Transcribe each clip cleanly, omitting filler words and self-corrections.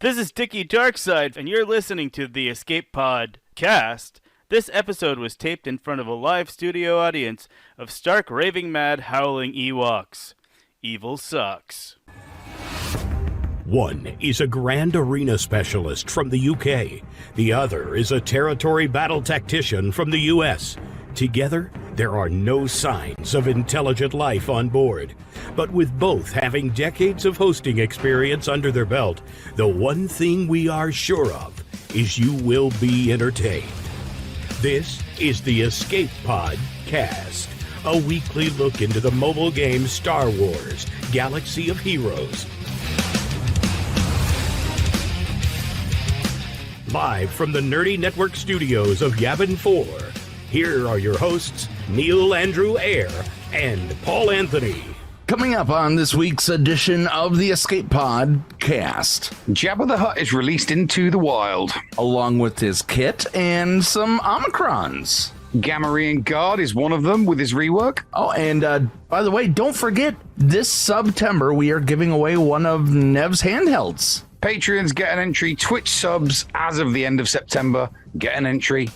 This is Dickie Darkside, and you're listening to the Escape Pod cast. This episode was taped in front of a live studio audience of stark, raving mad, howling Ewoks. Evil sucks. One is a Grand Arena specialist from the UK. The other is a territory battle tactician from the US. Together, there are no signs of intelligent life on board. But with both having decades of hosting experience under their belt, the one thing we are sure of is you will be entertained. This is the Escape Pod Cast, a weekly look into the mobile game Star Wars, Galaxy of Heroes. Live from the Nerdy Network studios of Yavin 4, here are your hosts, Neil Andrew Eyre and Paul Anthony. Coming up on this week's edition of the Escape Pod Cast, Jabba the Hutt is released into the wild, along with his kit and some Omicrons. Gamorrean Guard is one of them with his rework. Oh, and by the way, don't forget, this September we are giving away one of Nev's handhelds. Patreons get an entry. Twitch subs, as of the end of September, get an entry.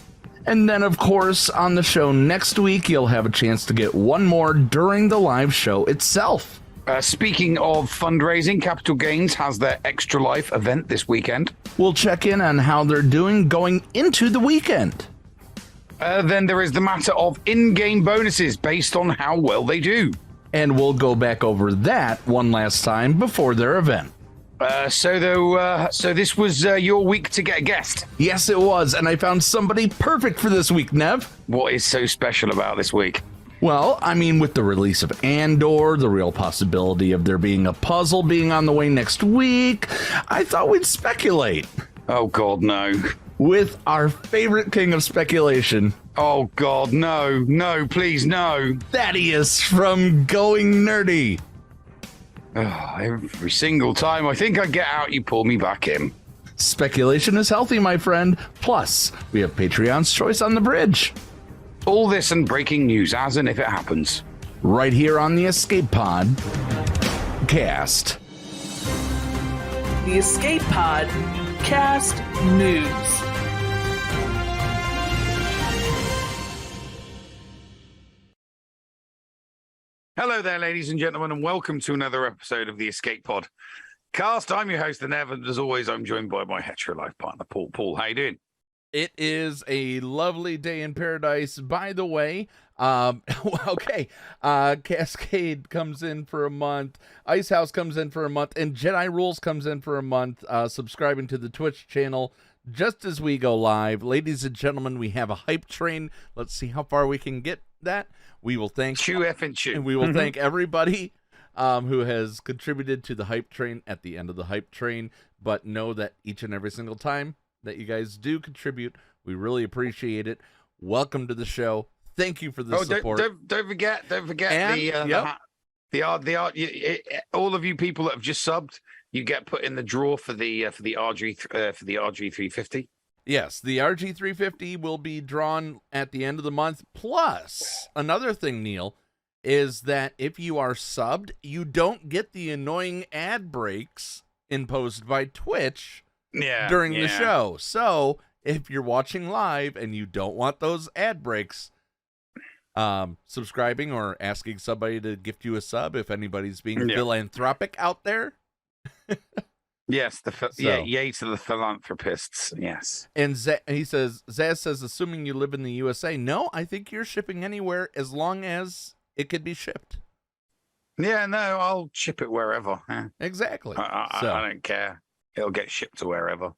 And then, of course, on the show next week, you'll have a chance to get one more during the live show itself. Speaking of fundraising, Capital Gains has their Extra Life event this weekend. We'll check in on how they're doing going into the weekend. Then there is the matter of in-game bonuses based on how well they do. And we'll go back over that one last time before their event. So this was your week to get a guest. Yes, it was, and I found somebody perfect for this week, Nev. What is so special about this week? Well, I mean, with the release of Andor, the real possibility of there being a puzzle being on the way next week, I thought we'd speculate. Oh, God, no. With our favorite king of speculation. Oh, God, no. No, please, no. Thaddeus from Going Nerdy. Oh, every single time I think I get out, you pull me back in. Speculation is healthy, my friend. Plus, we have Patreon's Choice on the Bridge. All this and breaking news as and if it happens. Right here on the Escape Pod Cast. The Escape Pod Cast News. Hello there, ladies and gentlemen, and welcome to another episode of the Escape Pod Cast. I'm your host, Nev, and as always, I'm joined by my hetero life partner, Paul. Paul, how you doing? It is a lovely day in paradise, by the way. Okay, Cascade comes in for a month, Icehouse comes in for a month, and Jedi Rules comes in for a month, subscribing to the Twitch channel just as we go live. Ladies and gentlemen, we have a hype train. Let's see how far we can get that. We will thank and we will thank everybody who has contributed to the hype train at the end of the hype train. But know that each and every single time that you guys do contribute, we really appreciate it. Welcome to the show. Thank you for the support. Don't forget And, the art. All of you people that have just subbed, you get put in the draw for the RG350. Yes, the RG350 will be drawn at the end of the month. Plus, another thing, Neil, is that if you are subbed, you don't get the annoying ad breaks imposed by Twitch during the show. So, if you're watching live and you don't want those ad breaks, subscribing or asking somebody to gift you a sub, if anybody's being philanthropic out there. Yes, yay to the philanthropists, yes. And he says, Zaz says, assuming you live in the USA, no, I think you're shipping anywhere as long as it could be shipped. Yeah, no, I'll ship it wherever. Exactly. I don't care. It'll get shipped to wherever.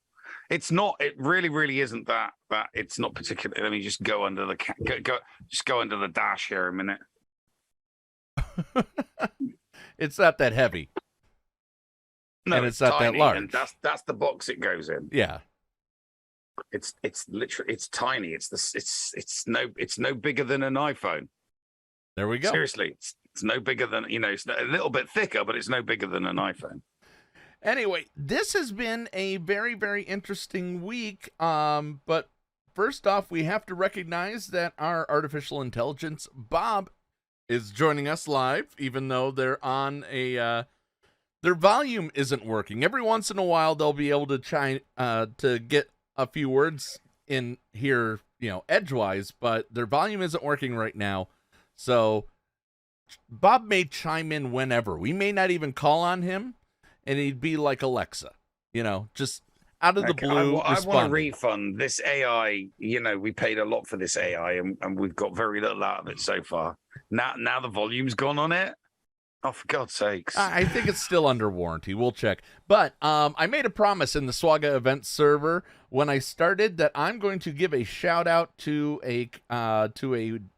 It's not, it really isn't that it's not particular. Let me just go under the, go under the dash here a minute. It's not that heavy. No, and it's not tiny, that large. And that's the box it goes in. Yeah. It's literally, it's tiny. It's no bigger than an iPhone. There we go. Seriously, it's no bigger than, it's a little bit thicker, but it's no bigger than an iPhone. Anyway, this has been a very, very interesting week. But first off, we have to recognize that our artificial intelligence, Bob, is joining us live, even though they're on a Their volume isn't working. Every once in a while, they'll be able to get a few words in here, edgewise, but their volume isn't working right now. So Bob may chime in whenever. We may not even call on him, and he'd be like Alexa, just out of the blue. I want a refund. This AI, we paid a lot for this AI, and we've got very little out of it so far. Now the volume's gone on it. Oh, for God's sakes. I think it's still under warranty. We'll check. But I made a promise in the SWGOH event server when I started that I'm going to give a shout out to a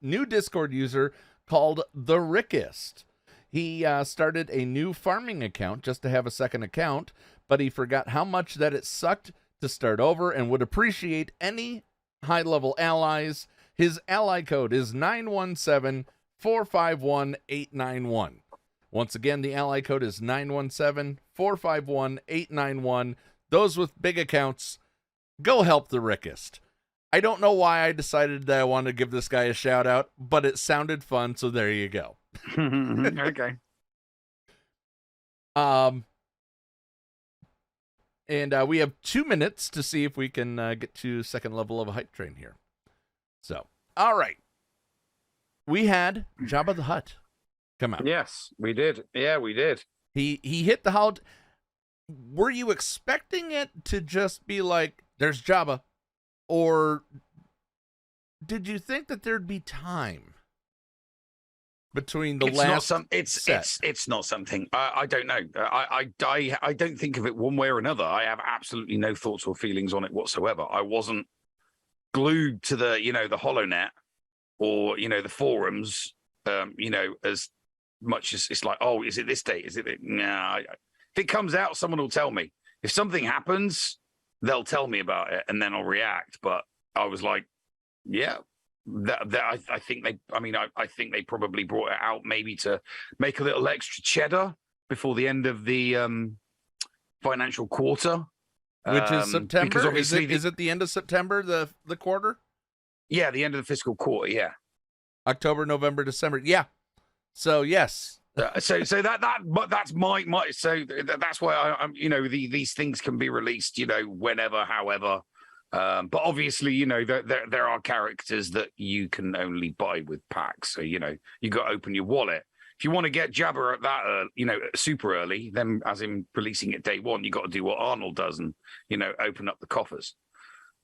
new Discord user called The Rickist. He started a new farming account just to have a second account, but he forgot how much that it sucked to start over and would appreciate any high-level allies. His ally code is 917-451-891. Once again, the ally code is 917-451-891. Those with big accounts, go help the Rickist. I don't know why I decided that I wanted to give this guy a shout out, but it sounded fun, so there you go. Okay. And we have 2 minutes to see if we can get to second level of a hype train here. So, all right. We had Jabba the Hutt come out. Yes, we did. Yeah, we did. He hit the holiday. Were you expecting it to just be like, there's Jabba? Or did you think that there'd be time between the last it's not something I don't know. I don't think of it one way or another. I have absolutely no thoughts or feelings on it whatsoever. I wasn't glued to the the HoloNet or the forums as much as it's like, oh, is it this date? Is it? Nah. If it comes out, someone will tell me. If something happens, they'll tell me about it, and then I'll react. But I was like, yeah, I think they. I mean, I think they probably brought it out maybe to make a little extra cheddar before the end of the financial quarter, which is September. Is it the end of September? The quarter? Yeah, the end of the fiscal quarter. Yeah, October, November, December. Yeah. So yes. So that's my so that's why I'm these things can be released whenever, however, but obviously there are characters that you can only buy with packs, so you got to open your wallet if you want to get Jabba at that super early. Then as in releasing it day one, you got to do what Arnold does and open up the coffers.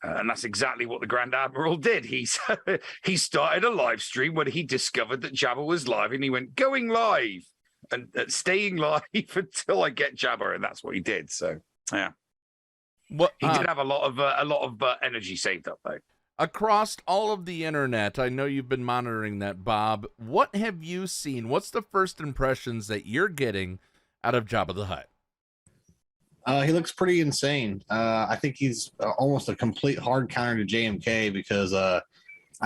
And that's exactly what the Grand Admiral did. He started a live stream when he discovered that Jabba was live, and he went, going live and staying live until I get Jabba, and that's what he did. So yeah, he did have a lot of energy saved up though. Across all of the internet, I know you've been monitoring that, Bob. What have you seen? What's the first impressions that you're getting out of Jabba the Hutt? He looks pretty insane. I think he's almost a complete hard counter to JMK because I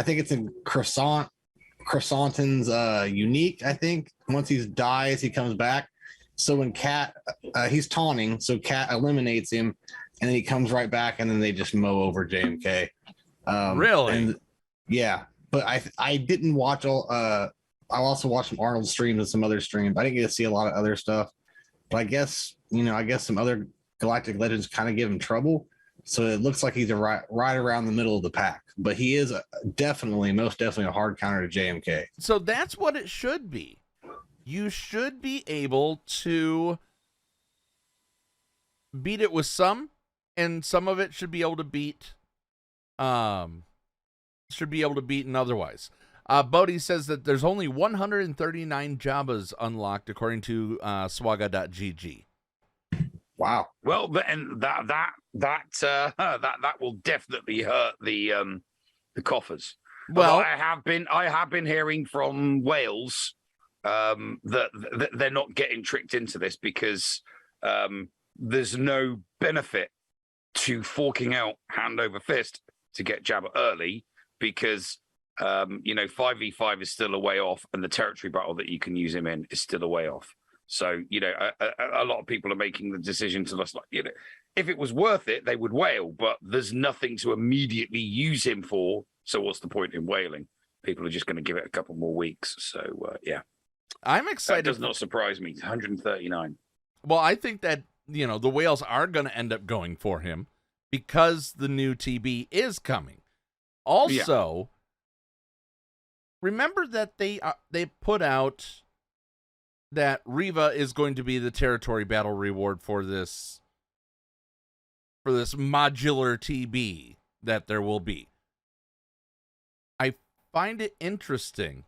think it's in Croissanton's unique. I think once he dies, he comes back. So when Cat, he's taunting, so Cat eliminates him, and then he comes right back, and then they just mow over JMK. Really? And, yeah, but I didn't watch all. I also watched some Arnold streams and some other streams. I didn't get to see a lot of other stuff. But I guess some other Galactic Legends kind of give him trouble. So it looks like he's right around the middle of the pack. But he is most definitely a hard counter to JMK. So that's what it should be. You should be able to beat it with some, and some of it should be able to beat and otherwise. Bodhi says that there's only 139 Jabbas unlocked according to SWGOH.gg. Wow. Well, and that will definitely hurt the coffers. Well, I have been hearing from Wales that they're not getting tricked into this because there's no benefit to forking out hand over fist to get Jabba early because 5v5 is still a way off, and the territory battle that you can use him in is still a way off. So, a lot of people are making the decision to just if it was worth it, they would whale, but there's nothing to immediately use him for. So what's the point in whaling? People are just going to give it a couple more weeks. So, yeah. I'm excited. That does not surprise me. 139. Well, I think that, the whales are going to end up going for him because the new TB is coming. Also, remember that they put out that Reva is going to be the territory battle reward for this modular TB that there will be. I find it interesting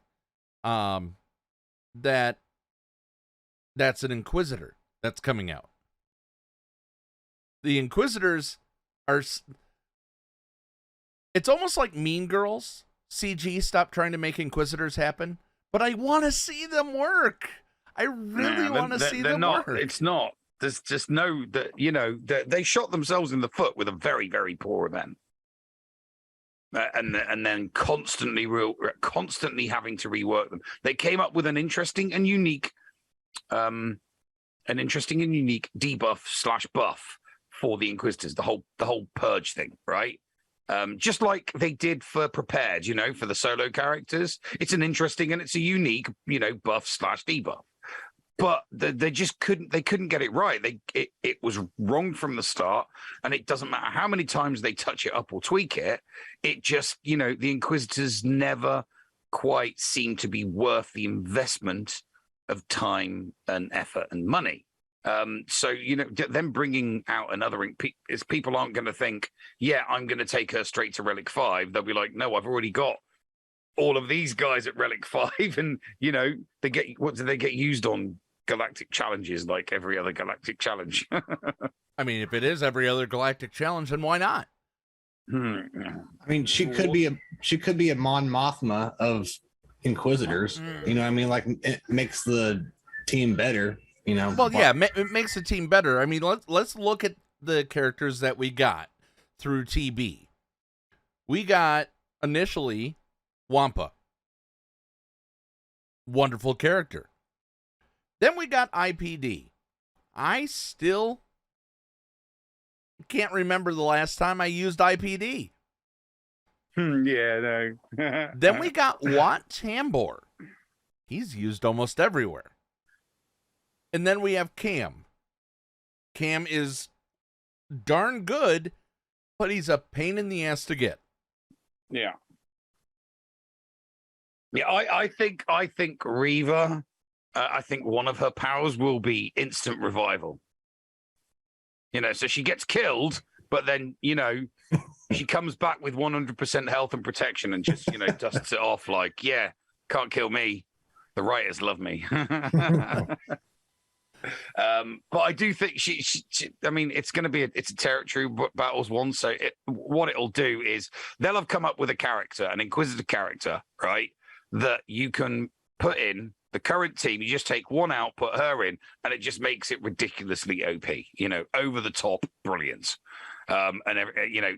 that that's an Inquisitor that's coming out. The Inquisitors are... It's almost like Mean Girls. CG stopped trying to make Inquisitors happen, but I want to see them work. I really want to see them work. It's not. There's just no... they shot themselves in the foot with a very, very poor event. And then constantly having to rework them. They came up with an interesting and unique debuff / buff for the Inquisitors, the whole purge thing, right? Just like they did for Prepared, for the solo characters. It's an interesting and it's a unique, buff / debuff. But they just couldn't get it right. It was wrong from the start, and it doesn't matter how many times they touch it up or tweak it. It just, the Inquisitors never quite seem to be worth the investment of time and effort and money. So them bringing out another people aren't going to think, yeah, I'm going to take her straight to Relic 5. They'll be like, no, I've already got all of these guys at Relic 5, and they get used on galactic challenges like every other galactic challenge. I mean, if it is every other galactic challenge, then why not? I mean, she could be a Mon Mothma of Inquisitors. Like it makes the team better. Well, yeah, it makes the team better. I mean, let's look at the characters that we got through TB. We got initially Wampa. Wonderful character. Then we got IPD. I still can't remember the last time I used IPD. Yeah, no. Then we got Wat Tambor. He's used almost everywhere. And then we have Cam. Cam is darn good, but he's a pain in the ass to get. Yeah. Yeah, I think Reva, I think one of her powers will be instant revival. So she gets killed, but then, she comes back with 100% health and protection and just, dusts it off like, yeah, can't kill me. The writers love me. But I do think she I mean, it's going to be it's a territory battles one. So what it'll do is they'll have come up with a character, an Inquisitor character, right? That you can put in the current team. You just take one out, put her in, and it just makes it ridiculously OP, over the top brilliance.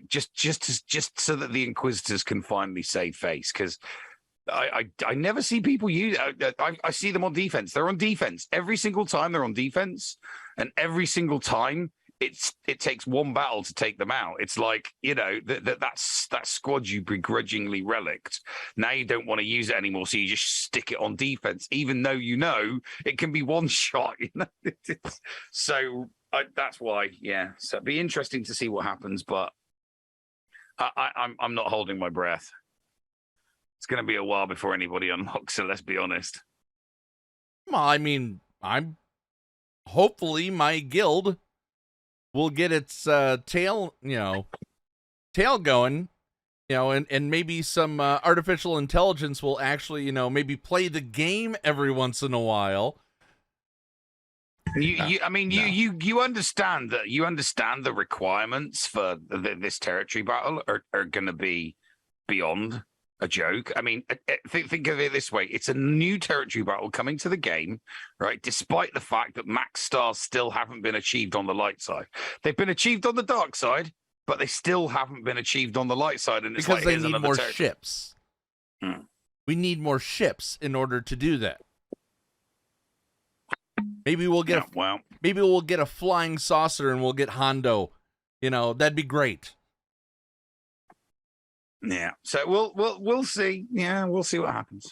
Just so that the Inquisitors can finally save face, because I never see people use. I see them on defense. They're on defense every single time. They're on defense, and every single time it takes one battle to take them out. It's like that squad you begrudgingly relicked. Now you don't want to use it anymore, so you just stick it on defense, even though it can be one shot. So that's why, yeah. So it'd be interesting to see what happens, but I'm not holding my breath. It's going to be a while before anybody unlocks, so let's be honest. Well, I mean, hopefully my guild will get its tail going, and maybe some artificial intelligence will actually, maybe play the game every once in a while. You understand that the requirements for this territory battle are going to be beyond a joke. I mean, think of it this way. It's a new territory battle coming to the game, right? Despite the fact that max stars still haven't been achieved on the light side. They've been achieved on the dark side, but they still haven't been achieved on the light side. And it's because like, they need more ships. We need more ships in order to do that. Maybe we'll get maybe we'll get a flying saucer and we'll get Hondo. That'd be great. Yeah, so we'll see. Yeah, we'll see what happens.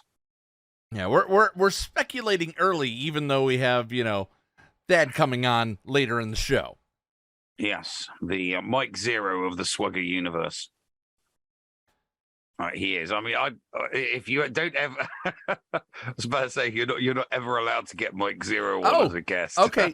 Yeah, we're speculating early, even though we have that coming on later in the show. Yes, the Mike Zero of the Swugger universe. Right, he is. I mean, if you don't ever, I was about to say you're not ever allowed to get Mike 01 as a guest. Okay.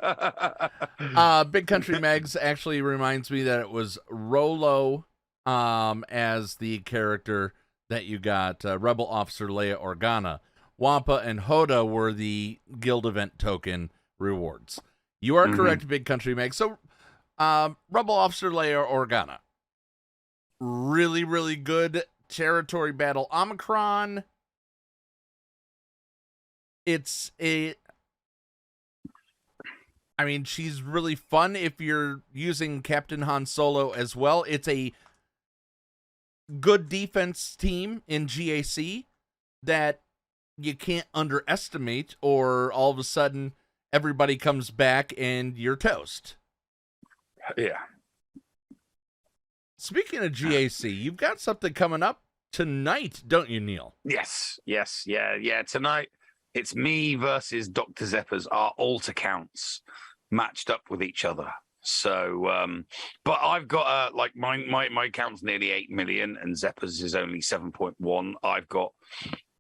Big Country Megs actually reminds me that it was Rolo as the character that you got, Rebel Officer Leia Organa. Wampa and Hoda were the guild event token rewards. You are correct, Big Country Meg. So, Rebel Officer Leia Organa, really, really good. Territory Battle Omicron. I mean, she's really fun if you're using Captain Han Solo as well. It's a good defense team in GAC that you can't underestimate, or all of a sudden everybody comes back and you're toast. Yeah. Speaking of GAC, you've got something coming up tonight, don't you, Neil? Yes. Yeah. Tonight, it's me versus Dr. Zeppa's, our alt accounts matched up with each other. So, but I've got like my account's nearly 8 million, and Zeppa's is only 7.1. I've got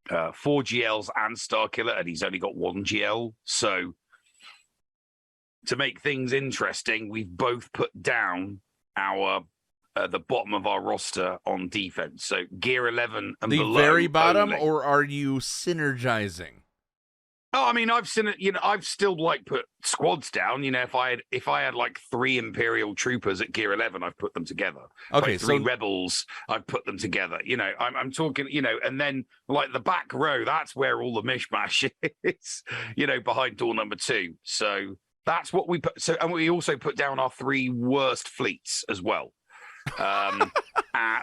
4 GLs and Starkiller, and he's only got 1 GL. So, to make things interesting, we've both put down our the bottom of our roster on defense. So gear 11 and the below very bottom, only. or are you synergizing? Oh, I mean, I've seen it. I've still like put squads down. If I had like 3 Imperial troopers at gear 11, I've put them together. Okay, like 3 rebels, I've put them together. I'm talking. And then like the back row, that's where all the mishmash is. Behind door number 2. So that's what we put. So, and we also put down our 3 worst fleets as well.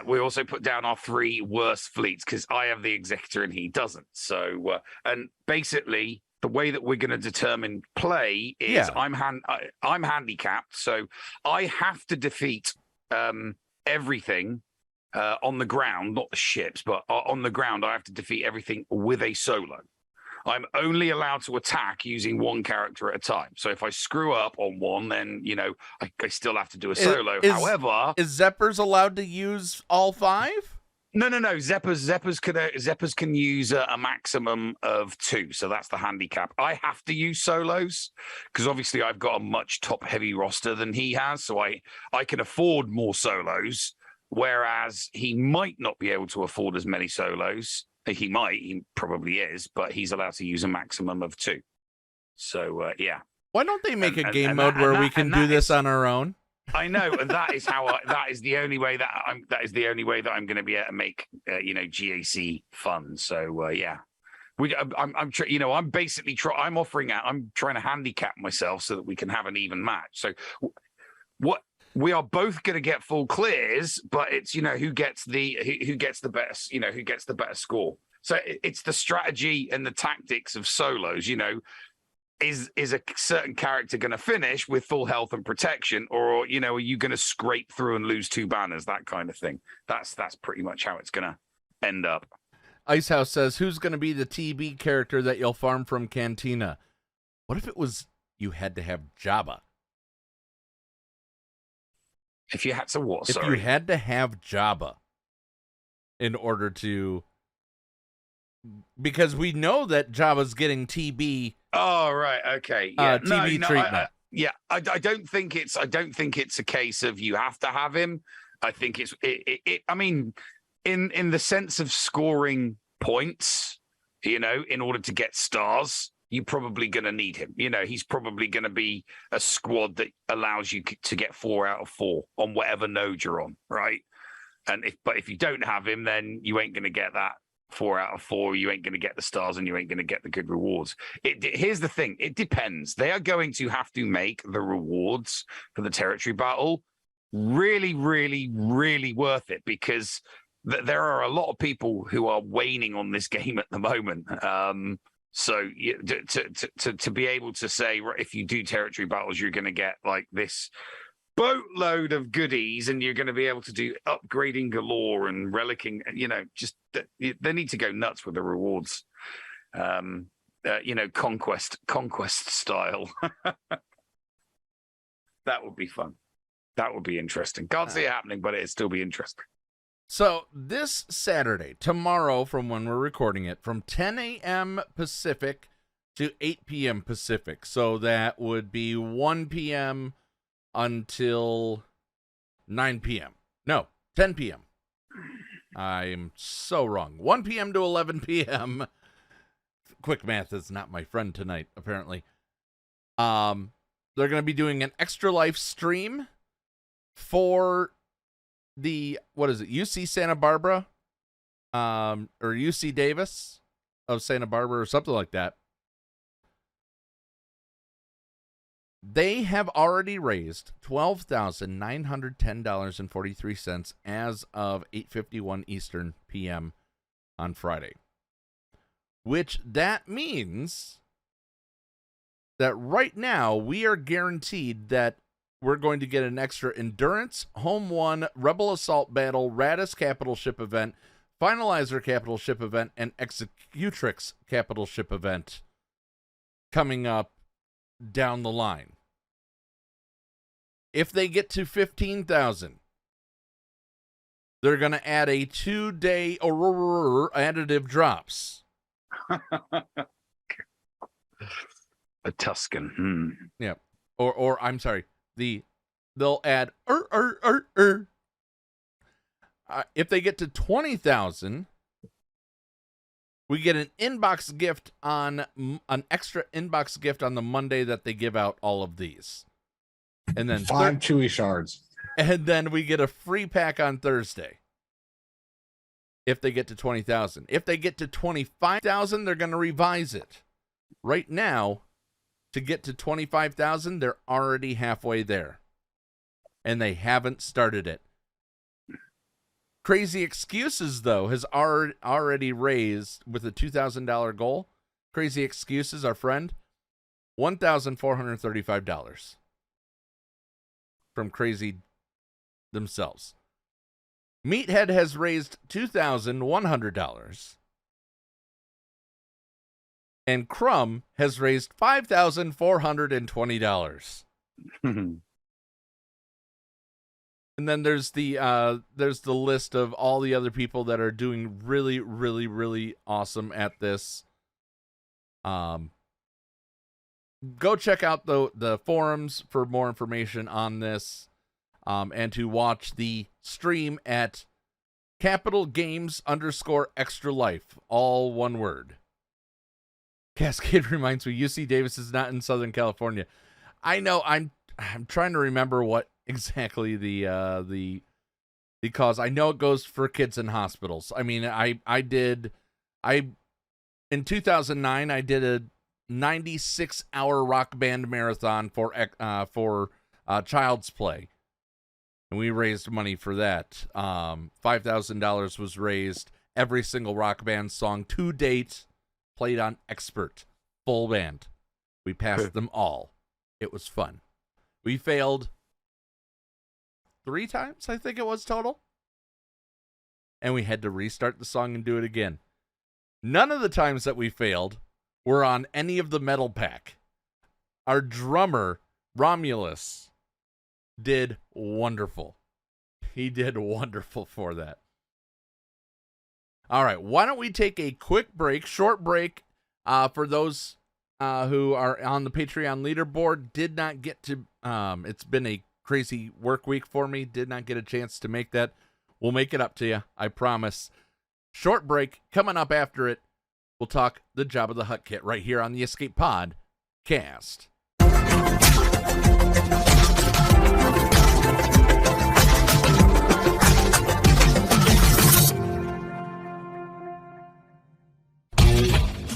We also put down our 3 worst fleets because I have the Executor and he doesn't. So, and basically the way that we're going to determine play is I'm handicapped, so I have to defeat everything on the ground, not the ships, but on the ground. I have to defeat everything with a solo. I'm only allowed to attack using 1 character at a time. So if I screw up on one, then, I still have to do a solo. However... Is Zeppers allowed to use all 5? No. Zeppers can use a maximum of 2. So that's the handicap. I have to use solos because obviously I've got a much top-heavy roster than he has. So I can afford more solos, whereas he might not be able to afford as many solos. He probably is, but he's allowed to use a maximum of 2. So, yeah. Why don't they make a game mode where we can do this on our own? I know, and that is that is the only way that I'm going to be able to make, GAC fun. So, yeah. I'm trying to handicap myself so that we can have an even match. So, what we are both going to get full clears, but it's who gets the best, who gets the better score. So it's the strategy and the tactics of solos. Is a certain character going to finish with full health and protection, or are you going to scrape through and lose 2 banners, that kind of thing. That's pretty much how it's going to end up. Icehouse says, who's going to be the TB character that you'll farm from Cantina? What if it was you had to have Jabba? If you had to what? If Sorry. you had to have Jabba in order to, because we know that Jabba's getting TB. Oh right, okay. Yeah. TB treatment. I don't think it's a case of you have to have him. I think it's I mean, in the sense of scoring points, in order to get stars, you're probably going to need him. He's probably going to be a squad that allows you to get 4 out of 4 on whatever node you're on, right? And if you don't have him, then you ain't going to get that 4 out of 4. You ain't going to get the stars, and you ain't going to get the good rewards. Here's the thing: it depends. They are going to have to make the rewards for the territory battle really, really, really worth it, because there are a lot of people who are waning on this game at the moment. So to be able to say, if you do territory battles, you're going to get like this boatload of goodies, and you're going to be able to do upgrading galore and relicking, just they need to go nuts with the rewards, conquest style. That would be fun. That would be interesting. Can't see it happening, but it'd still be interesting. So this Saturday, tomorrow from when we're recording it, from 10 a.m. Pacific to 8 p.m. Pacific. So that would be 1 p.m. until 9 p.m. No, 10 p.m. I'm so wrong. 1 p.m. to 11 p.m. Quick math is not my friend tonight, apparently. They're going to be doing an Extra Life stream for the, what is it, UC Santa Barbara? Or UC Davis of Santa Barbara or something like that. They have already raised $12,910.43 as of 8:51 Eastern PM on Friday. Which that means that right now we are guaranteed that we're going to get an extra Endurance, Home 1, Rebel Assault Battle, Radis Capital Ship Event, Finalizer Capital Ship Event, and Executrix Capital Ship Event coming up down the line. If they get to 15,000, they're going to add a 2-day additive drops. A Tuscan. Yeah. Or I'm sorry, they'll add if they get to 20,000, we get an inbox gift on an extra inbox gift on the Monday that they give out all of these. And then 5 Chewy shards. And then we get a free pack on Thursday. If they get to 20,000. If they get to 25,000, they're going to revise it. Right now, to get to 25,000, they're already halfway there. And they haven't started it. Crazy Excuses, though, has already raised, with a $2,000 goal, Crazy Excuses, our friend, $1,435 from Crazy themselves. Meathead has raised $2,100. And Crumb has raised $5,420. And then there's the list of all the other people that are doing really, really, really awesome at this. Go check out the forums for more information on this, and to watch the stream at Capital Games _Extra Life, all one word. Cascade reminds me, UC Davis is not in Southern California. I know. I'm trying to remember what exactly the cause. I know it goes for kids in hospitals. I mean, in 2009 I did a 96-hour rock band marathon for Child's Play, and we raised money for that. $5,000 was raised. Every single rock band song to date played on expert, full band. We passed them all. It was fun. We failed 3 times, I think it was total, and we had to restart the song and do it again. None of the times that we failed were on any of the metal pack. Our drummer, Romulus, did wonderful. He did wonderful for that. All right, why don't we take a quick break, short break, for those who are on the Patreon leaderboard. Did not get to, it's been a crazy work week for me. Did not get a chance to make that. We'll make it up to you, I promise. Short break, coming up after it. We'll talk the Jabba the Hutt kit right here on the Escape Pod cast.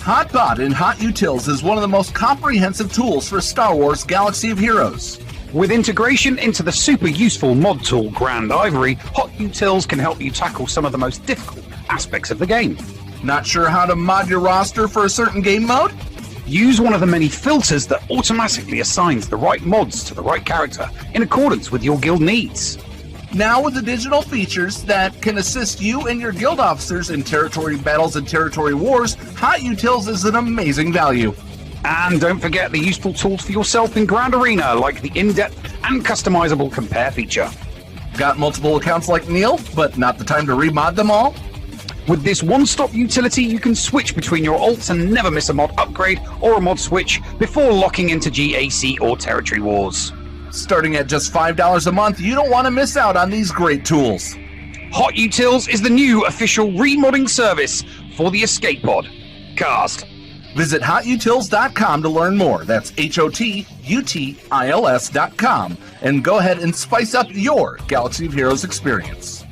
HotBot in HotUtils is one of the most comprehensive tools for Star Wars Galaxy of Heroes. With integration into the super useful mod tool Grand Ivory, HotUtils can help you tackle some of the most difficult aspects of the game. Not sure how to mod your roster for a certain game mode? Use one of the many filters that automatically assigns the right mods to the right character in accordance with your guild needs. Now with the digital features that can assist you and your guild officers in territory battles and territory wars, HotUtils is an amazing value. And don't forget the useful tools for yourself in Grand Arena, like the in-depth and customizable compare feature. Got multiple accounts like Neil, but not the time to remod them all? With this one-stop utility, you can switch between your alts and never miss a mod upgrade or a mod switch before locking into GAC or Territory Wars. Starting at just $5 a month, you don't want to miss out on these great tools. HotUtils is the new official remodding service for the Escape Pod cast. Visit HotUtils.com to learn more. That's HOTUTILS.com. And go ahead and spice up your Galaxy of Heroes experience.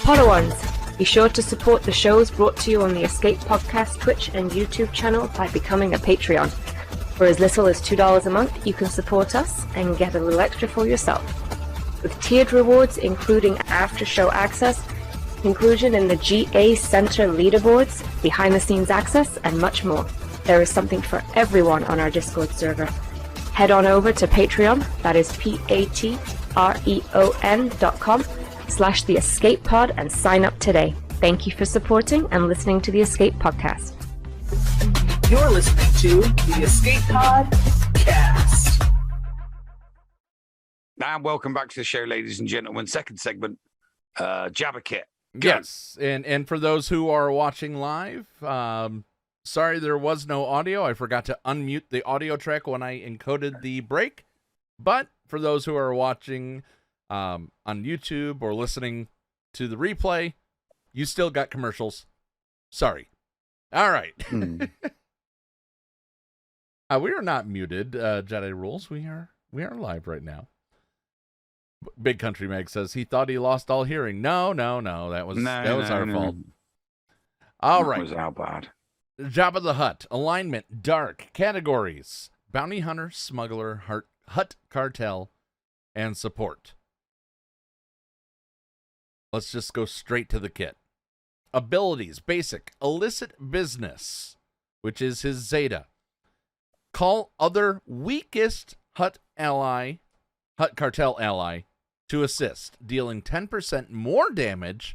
Podawans, be sure to support the shows brought to you on the Escape Podcast Twitch and YouTube channel by becoming a Patreon. For as little as $2 a month, you can support us and get a little extra for yourself. With tiered rewards including after-show access, inclusion in the GA Center leaderboards, behind-the-scenes access, and much more. There is something for everyone on our Discord server. Head on over to Patreon, that is patreon.com/The Escape Pod, and sign up today. Thank you for supporting and listening to the Escape Podcast. You're listening to the Escape Pod Cast. And welcome back to the show, ladies and gentlemen. Second segment, Jabba Kit. Go. Yes, and for those who are watching live, sorry there was no audio. I forgot to unmute the audio track when I encoded the break. But for those who are watching on YouTube or listening to the replay, you still got commercials. Sorry. All right. We are not muted, Jedi Rules. We are live right now. Big Country Meg says he thought he lost all hearing. No. That was our fault. All right. That was our bad. Jabba the Hutt. Alignment. Dark. Categories. Bounty Hunter, Smuggler, Hutt Cartel, and Support. Let's just go straight to the kit. Abilities. Basic. Illicit Business, which is his Zeta. Call other weakest Hutt Cartel ally to assist, dealing 10% more damage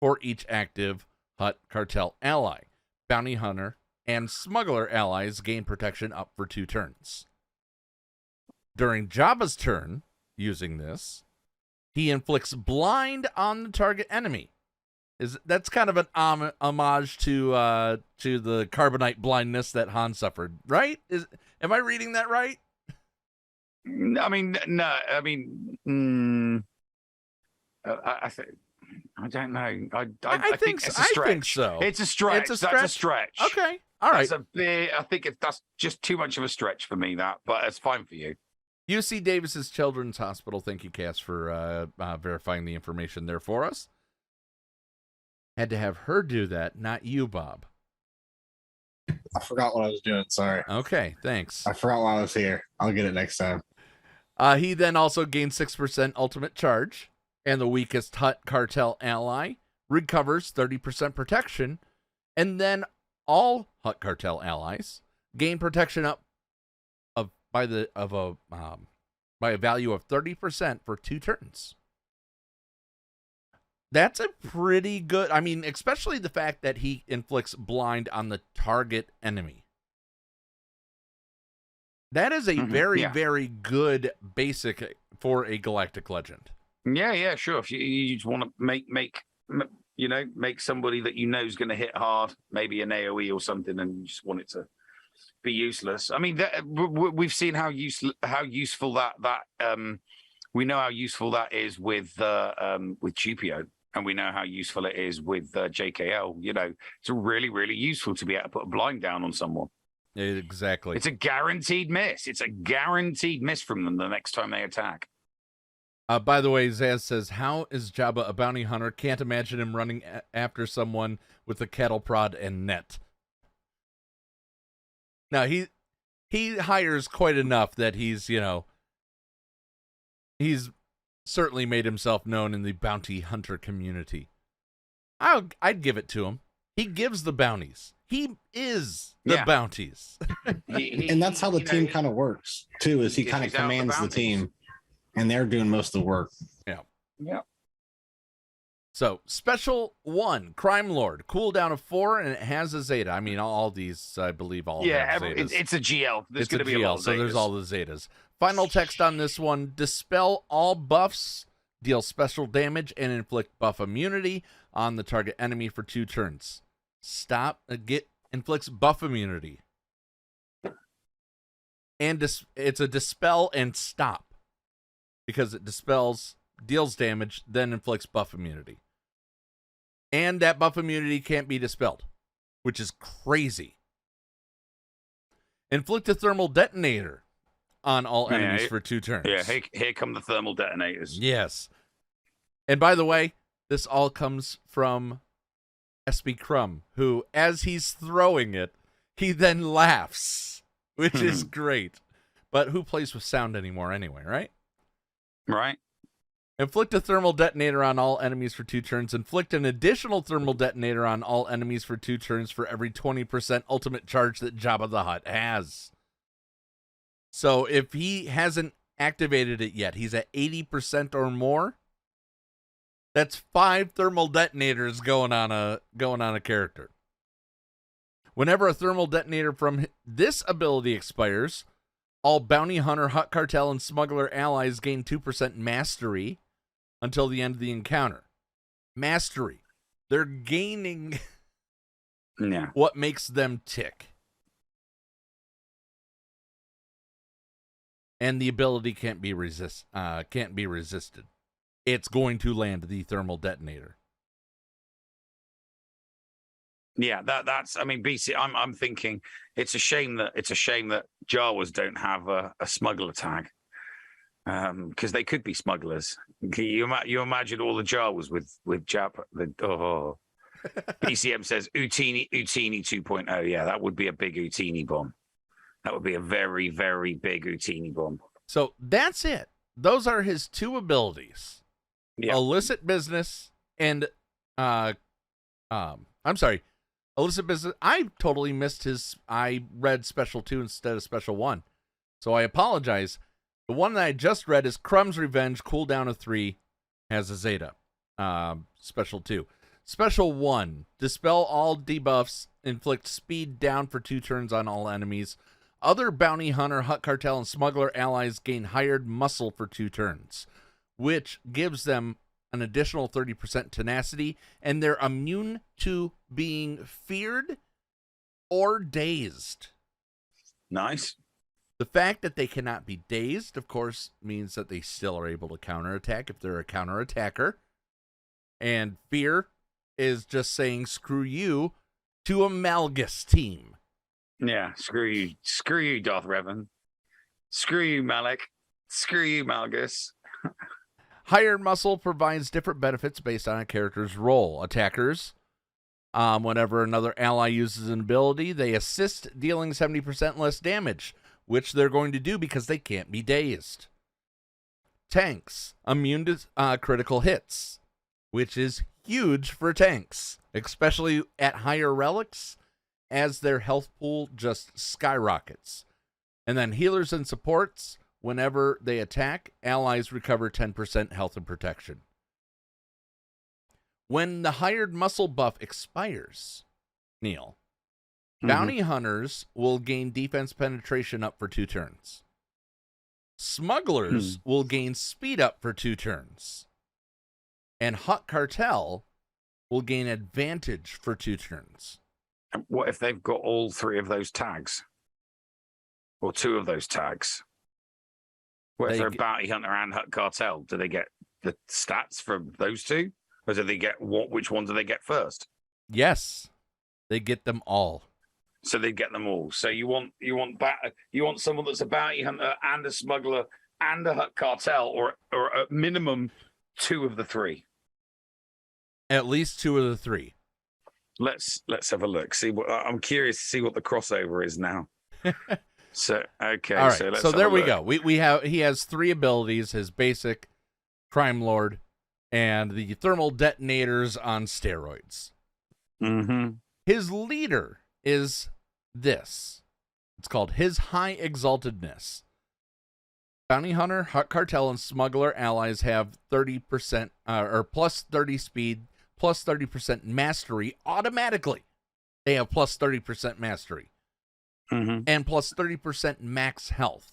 for each active Hutt Cartel ally. Bounty Hunter and Smuggler allies gain protection up for 2 turns. During Jabba's turn, using this, he inflicts blind on the target enemy. That's kind of an homage to the carbonite blindness that Han suffered, right? Am I reading that right? I mean, no. I mean, I don't know. I think it's a stretch. I think so. It's a stretch. That's a stretch. Okay. All right. I think that's just too much of a stretch for me. But it's fine for you. UC Davis's Children's Hospital. Thank you, Cass, for verifying the information there for us. Had to have her do that, not you, Bob. I forgot what I was doing. Sorry. Okay, thanks. I forgot why I was here. I'll get it next time. He then also gains 6% ultimate charge, and the weakest Hutt Cartel ally recovers 30% protection, and then all Hutt Cartel allies gain protection up by a value of 30% for 2 turns. That's a pretty good, I mean, especially the fact that he inflicts blind on the target enemy. That is a very good basic for a Galactic Legend. Yeah, sure. If you just want to make somebody that you know is going to hit hard, maybe an AoE or something, and you just want it to be useless. I mean, we've seen how useful that we know how useful that is with GPO. And we know how useful it is with JKL. You know, it's really, really useful to be able to put a blind down on someone. Exactly. It's a guaranteed miss. It's a guaranteed miss from them the next time they attack. By the way, Zaz says, how is Jabba a bounty hunter? Can't imagine him running after someone with a cattle prod and net. Now, he hires quite enough that he's certainly made himself known in the bounty hunter community. I'd give it to him. He gives the bounties. He is the bounties. And that's how the team kind of works, too, is he kind of commands the team, and they're doing most of the work. Yeah. So, Special 1, Crime Lord, cooldown of 4, and it has a Zeta. I mean, all these, I believe, all have Zetas. It's a GL. There's It's going a to be a lot GL, of so there's Zetas. all the Zetas. Final text on this one, dispel all buffs, deal special damage, and inflict buff immunity on the target enemy for 2 turns. Inflicts buff immunity. And it's a dispel and stop. Because it dispels, deals damage, then inflicts buff immunity. And that buff immunity can't be dispelled, which is crazy. Inflict a thermal detonator on all enemies for 2 turns. Yeah, here come the thermal detonators. Yes. And by the way, this all comes from SB Crumb, who, as he's throwing it, he then laughs, which is great. But who plays with sound anymore anyway, right? Right. Inflict a thermal detonator on all enemies for 2 turns. Inflict an additional thermal detonator on all enemies for 2 turns for every 20% ultimate charge that Jabba the Hutt has. So if he hasn't activated it yet, he's at 80% or more. That's 5 thermal detonators going on a character. Whenever a thermal detonator from this ability expires, all bounty hunter, Hutt cartel, and smuggler allies gain 2% mastery until the end of the encounter. Mastery. They're gaining what makes them tick. And the ability can't be resisted. It's going to land the thermal detonator. Yeah, that's. I mean, BC. I'm thinking it's a shame that Jawas don't have a smuggler tag, because they could be smugglers. You imagine all the Jawas with Jabba. BCM says Utini 2.0. Yeah, that would be a big Utini bomb. That would be a very, very big Utini bomb. So that's it. Those are his 2 abilities. Yeah. Illicit business and illicit business. I totally missed his. I read Special 2 instead of Special 1, so I apologize. The one that I just read is Crumb's Revenge, cooldown of 3, has a Zeta. Special 2. Special 1, dispel all debuffs, inflict speed down for 2 turns on all enemies. Other bounty hunter, Hutt cartel, and smuggler allies gain hired muscle for 2 turns, which gives them an additional 30% tenacity, and they're immune to being feared or dazed. Nice. The fact that they cannot be dazed, of course, means that they still are able to counterattack if they're a counterattacker. And fear is just saying screw you to a Malgus team. Yeah, screw you, Darth Revan. Screw you, Malek. Screw you, Malgus. Hired muscle provides different benefits based on a character's role. Attackers, whenever another ally uses an ability, they assist dealing 70% less damage, which they're going to do because they can't be dazed. Tanks, immune to critical hits, which is huge for tanks, especially at higher relics, as their health pool just skyrockets. And then healers and supports, whenever they attack, allies recover 10% health and protection. When the hired muscle buff expires, Neil, bounty hunters will gain defense penetration up for 2 turns. Smugglers will gain speed up for 2 turns. And Hutt cartel will gain advantage for 2 turns. What if they've got all 3 of those tags? Or 2 of those tags? What if they're a bounty hunter and Hutt cartel? Do they get the stats from those 2? Or do they get which one do they get first? Yes. They get them all. So they get them all. So you want someone that's a bounty hunter and a smuggler and a Hutt cartel, or at minimum 2 of the 3. At least 2 of the 3. Let's have a look. I'm curious to see what the crossover is now. So okay, all right. so let's so there have a we look. go. He has 3 abilities: his basic, Crime Lord, and the thermal detonators on steroids. Mm-hmm. His leader is this. It's called his high exaltedness. Bounty Hunter, Hut Cartel, and Smuggler allies have 30% or plus 30 speed, plus 30% mastery automatically. They have plus 30% mastery. And plus 30% max health.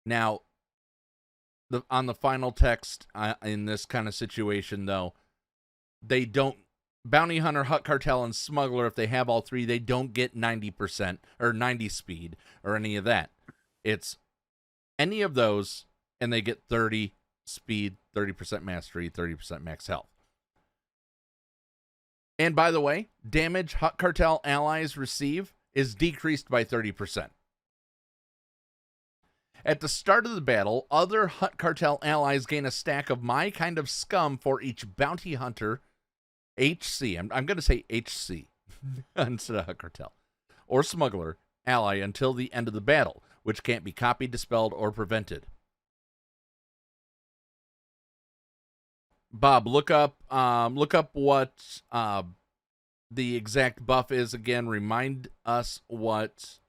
Now, on the final text in this kind of situation, though, they don't. Bounty Hunter, Hut Cartel, and Smuggler, if they have all three, they don't get 90% or 90 speed or any of that. It's any of those, and they get 30 speed, 30% mastery, 30% max health. And by the way, damage Hut Cartel allies receive is decreased by 30%. At the start of the battle, other Hut Cartel allies gain a stack of my kind of scum for each Bounty Hunter HC. I'm going to say HC instead of Hut Cartel. Or Smuggler ally until the end of the battle, which can't be copied, dispelled, or prevented. Bob, look up what the exact buff is again. Remind us what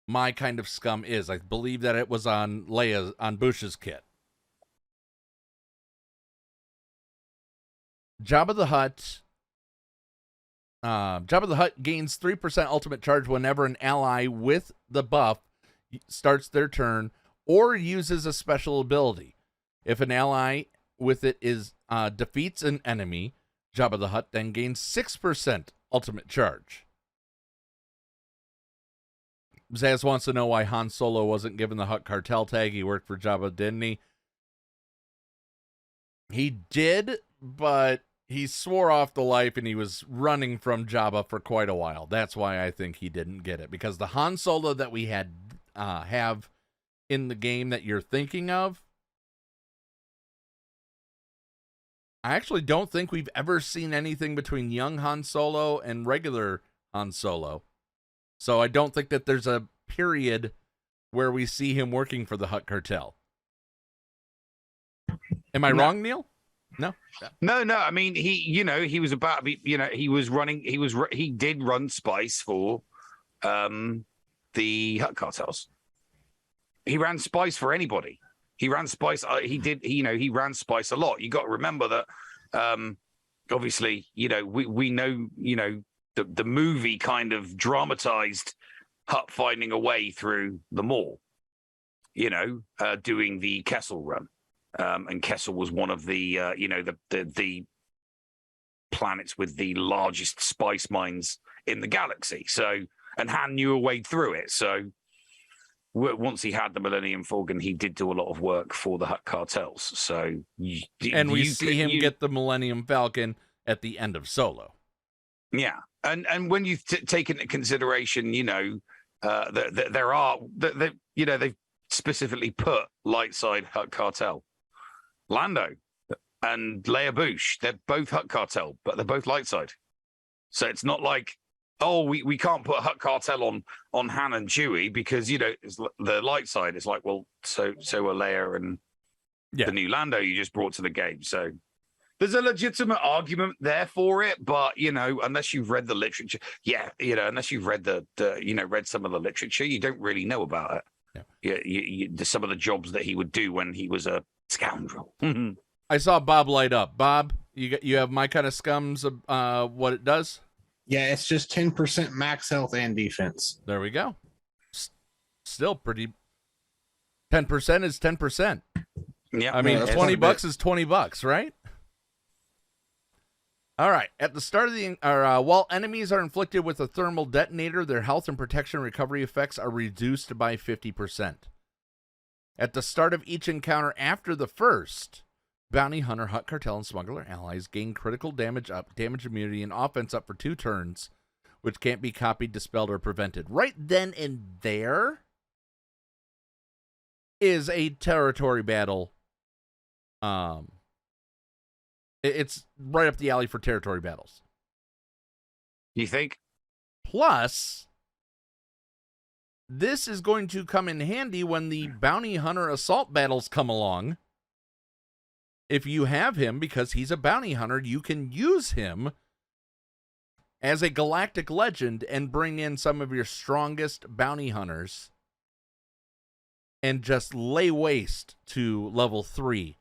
my kind of scum is. I believe that it was on Bush's kit. Jabba the Hutt gains 3% ultimate charge whenever an ally with the buff starts their turn or uses a special ability. If an ally with it is defeats an enemy, Jabba the Hutt then gains 6% ultimate charge. Zaz wants to know why Han Solo wasn't given the Hut Cartel tag. He worked for Jabba, didn't he? He did, but he swore off the life and he was running from Jabba for quite a while. That's why I think he didn't get it. Because the Han Solo that we have in the game that you're thinking of, I actually don't think we've ever seen anything between young Han Solo and regular Han Solo. So I don't think that there's a period where we see him working for the Hut Cartel. Am I wrong, Neil? No. I mean, he was about to be, he did run spice for the Hut Cartels. He ran spice for anybody. He ran spice. He ran spice a lot. You got to remember that, obviously, we know, the movie kind of dramatized Hut finding a way through the mall, doing the Kessel run. And Kessel was one of the, the planets with the largest spice mines in the galaxy. So, and Han knew a way through it. So once he had the Millennium Falcon, he did do a lot of work for the Hut Cartels. So, we see him get the Millennium Falcon at the end of Solo. Yeah, and when you take into consideration, there are they've specifically put light side Hut Cartel. Lando and Leia Bouche, they're both Hut Cartel, but they're both light side. So it's not like, we can't put Hut Cartel on Han and Chewie because it's the light side. It's like, well, so are Leia and the new Lando you just brought to the game. So there's a legitimate argument there for it, but unless you've read the literature, unless you've read read some of the literature, you don't really know about it. Yeah, some of the jobs that he would do when he was a scoundrel. I saw Bob light up. Bob, you have my kind of scums of what it does? Yeah, it's just 10% max health and defense. There we go. Still pretty. 10% is 10%. Yeah, I mean, $20 is $20, right? All right. At the start of while enemies are inflicted with a thermal detonator, their health and protection recovery effects are reduced by 50%. At the start of each encounter after the first, Bounty Hunter, Hut Cartel, and Smuggler allies gain critical damage up, damage immunity, and offense up for 2 turns, which can't be copied, dispelled, or prevented. Right then and there is a territory battle. It's right up the alley for territory battles. You think? Plus, this is going to come in handy when the Bounty Hunter assault battles come along. If you have him, because he's a bounty hunter, you can use him as a galactic legend and bring in some of your strongest bounty hunters and just lay waste to level 3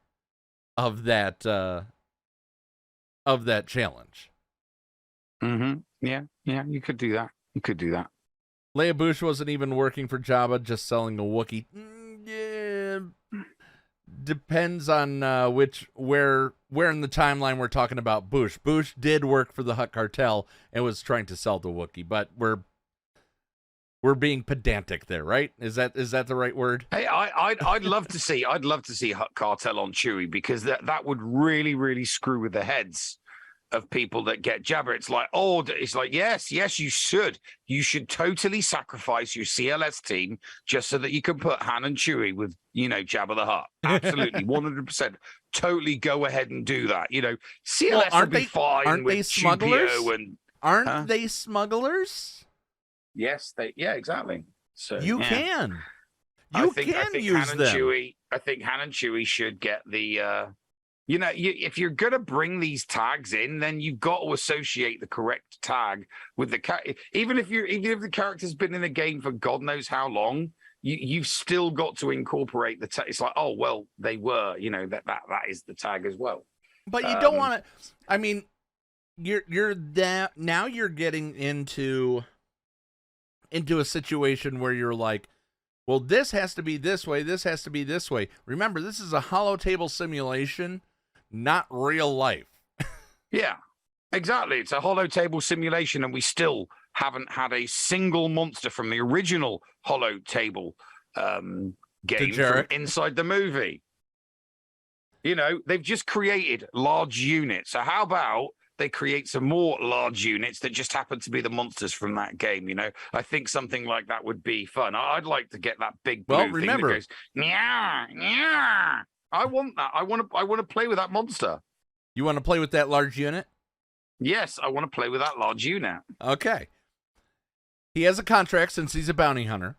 of that challenge. Mm-hmm. Yeah, you could do that. Leia Bush wasn't even working for Jabba, just selling a Wookiee. Yeah, depends on where in the timeline we're talking about Bush. Bush did work for the Hutt cartel and was trying to sell the Wookiee, but we're being pedantic there, right? Is that the right word? Hey, I'd love to see Hutt cartel on Chewie, because that would really, really screw with the heads of people that get Jabba. It's like, yes, you should totally sacrifice your CLS team just so that you can put Han and Chewie with, Jabba the Hutt. Absolutely, 100%. Totally go ahead and do that. CLS would be fine. Aren't with they smugglers? Aren't they smugglers? Yes, exactly. So you can use Han them. I think Han and Chewie should get the. If you're going to bring these tags in, then you've got to associate the correct tag with the even if the character's been in the game for God knows how long, you've still got to incorporate the tag. It's like, oh well, they were, that is the tag as well. But you don't want to. I mean, you're that now. You're getting into a situation where you're like, well, this has to be this way. This has to be this way. Remember, this is a holotable simulation. Not real life. Yeah, exactly. It's a holotable simulation, and we still haven't had a single monster from the original holotable game from inside the movie. They've just created large units. So how about they create some more large units that just happen to be the monsters from that game? I think something like that would be fun. I'd like to get that big blue thing that goes, yeah, yeah. I want that. I want to play with that monster. You want to play with that large unit? Yes, I want to play with that large unit. Okay. He has a contract since he's a bounty hunter.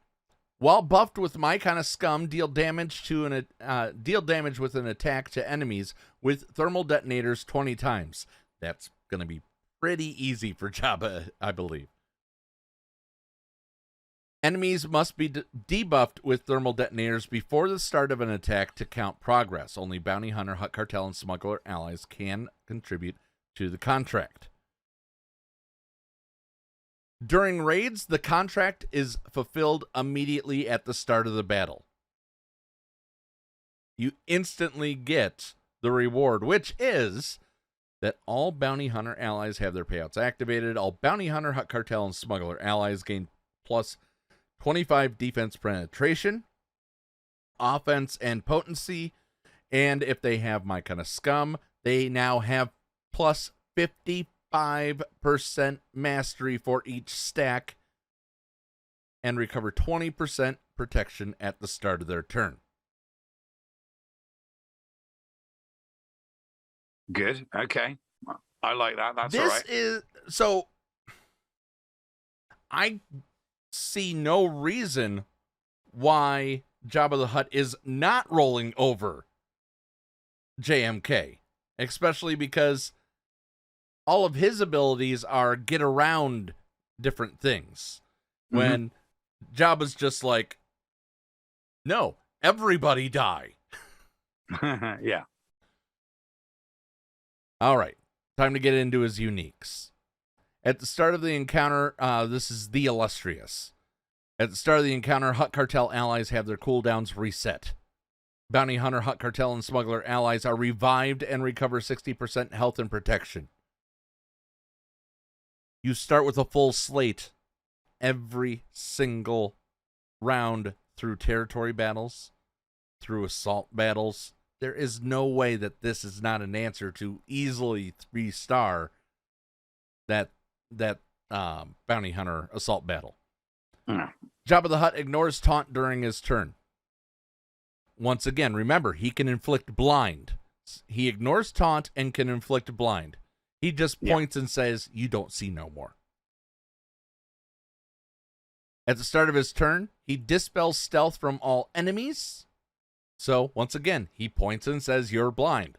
While buffed with my kind of scum, deal damage with an attack to enemies with thermal detonators 20 times. That's going to be pretty easy for Jabba, I believe. Enemies must be debuffed with thermal detonators before the start of an attack to count progress. Only bounty hunter, Hutt cartel, and smuggler allies can contribute to the contract. During raids, the contract is fulfilled immediately at the start of the battle. You instantly get the reward, which is that all bounty hunter allies have their payouts activated. All bounty hunter, Hutt cartel, and smuggler allies gain plus 25 defense penetration, offense, and potency. And if they have my kind of scum, they now have plus 55% mastery for each stack and recover 20% protection at the start of their turn. Good. Okay. I like that. That's all right. So I see no reason why Jabba the Hutt is not rolling over JMK, especially because all of his abilities are get around different things. Mm-hmm. When Jabba's just like, no, everybody die. Yeah. All right, time to get into his uniques. At the start of the encounter, this is the Illustrious. At the start of the encounter, Hutt cartel allies have their cooldowns reset. Bounty hunter, Hutt cartel, and smuggler allies are revived and recover 60% health and protection. You start with a full slate every single round through territory battles, through assault battles. There is no way that this is not an answer to easily 3-star that bounty hunter assault battle. Jabba the Hutt ignores taunt during his turn. Once again, remember, he can inflict blind. He ignores taunt and can inflict blind. He just points and says, you don't see no more. At the start of his turn, he dispels stealth from all enemies. So, once again, he points and says, you're blind.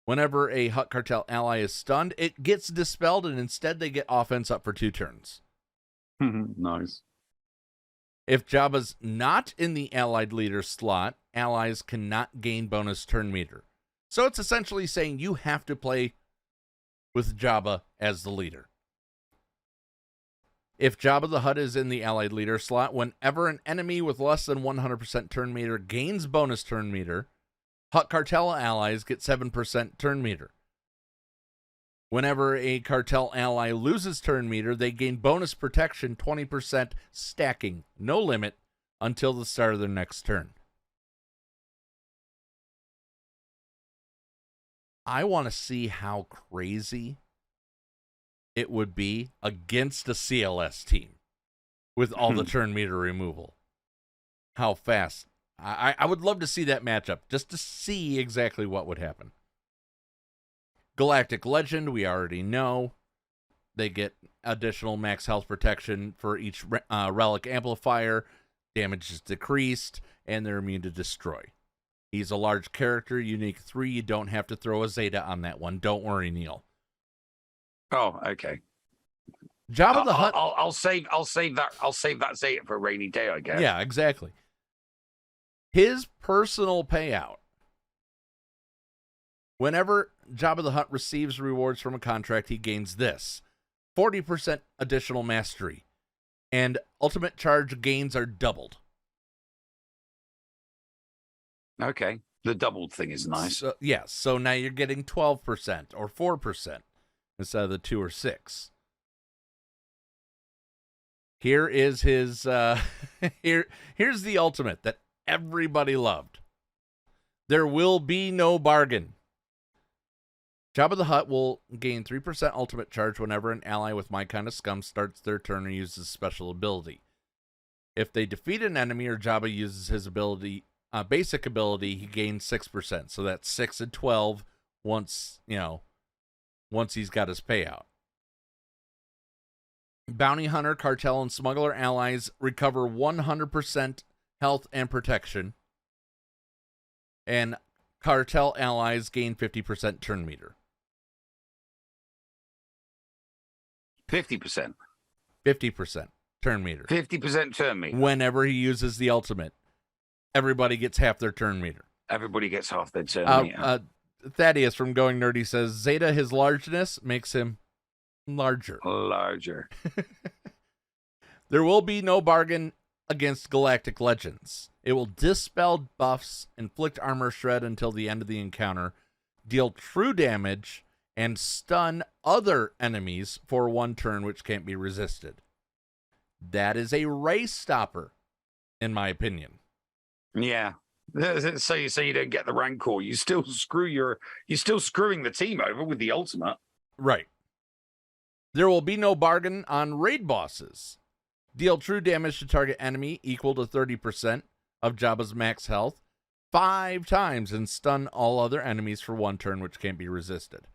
Whenever a Hutt cartel ally is stunned, it gets dispelled, and instead they get offense up for 2 turns. Nice. If Jabba's not in the allied leader slot, allies cannot gain bonus turn meter. So it's essentially saying you have to play with Jabba as the leader. If Jabba the Hutt is in the allied leader slot, whenever an enemy with less than 100% turn meter gains bonus turn meter, Hutt Cartel allies get 7% turn meter. Whenever a cartel ally loses turn meter, they gain bonus protection 20% stacking, no limit, until the start of their next turn. I want to see how crazy it would be against a CLS team with all the turn meter removal. How fast. I would love to see that matchup, just to see exactly what would happen. Galactic Legend, we already know. They get additional max health protection for each relic amplifier. Damage is decreased, and they're immune to destroy. He's a large character, unique 3. You don't have to throw a Zeta on that one. Don't worry, Neil. Oh, okay. Jabba the Hutt. I'll save that Zeta for a rainy day, I guess. Yeah, exactly. His personal payout. Whenever Jabba the Hutt receives rewards from a contract, he gains this: 40% additional mastery, and ultimate charge gains are doubled. Okay, the doubled thing is nice. So, yes, so now you're getting 12% or 4% instead of the 2 or 6. Here is his here's the ultimate that everybody loved. There will be no bargain. Jabba the Hutt will gain 3% ultimate charge whenever an ally with my kind of scum starts their turn or uses special ability. If they defeat an enemy or Jabba uses his ability, basic ability, he gains 6%. So that's 6 and 12 once he's got his payout. Bounty Hunter, Cartel, and Smuggler allies recover 100% health and protection. And Cartel allies gain 50% turn meter. 50%. 50% turn meter. 50% turn meter. Whenever he uses the ultimate, everybody gets half their turn meter. Everybody gets half their turn meter. Thaddeus from Going Nerdy says, Zeta, his largeness makes him larger. Larger. There will be no bargain against Galactic Legends. It will dispel buffs, inflict armor shred until the end of the encounter, deal true damage, and stun other enemies for 1 turn, which can't be resisted. That is a race stopper, in my opinion. Yeah. So you don't get the Rancor. You're still screwing the team over with the ultimate. Right. There will be no bargain on raid bosses. Deal true damage to target enemy equal to 30% of Jabba's max health 5 times and stun all other enemies for 1 turn, which can't be resisted.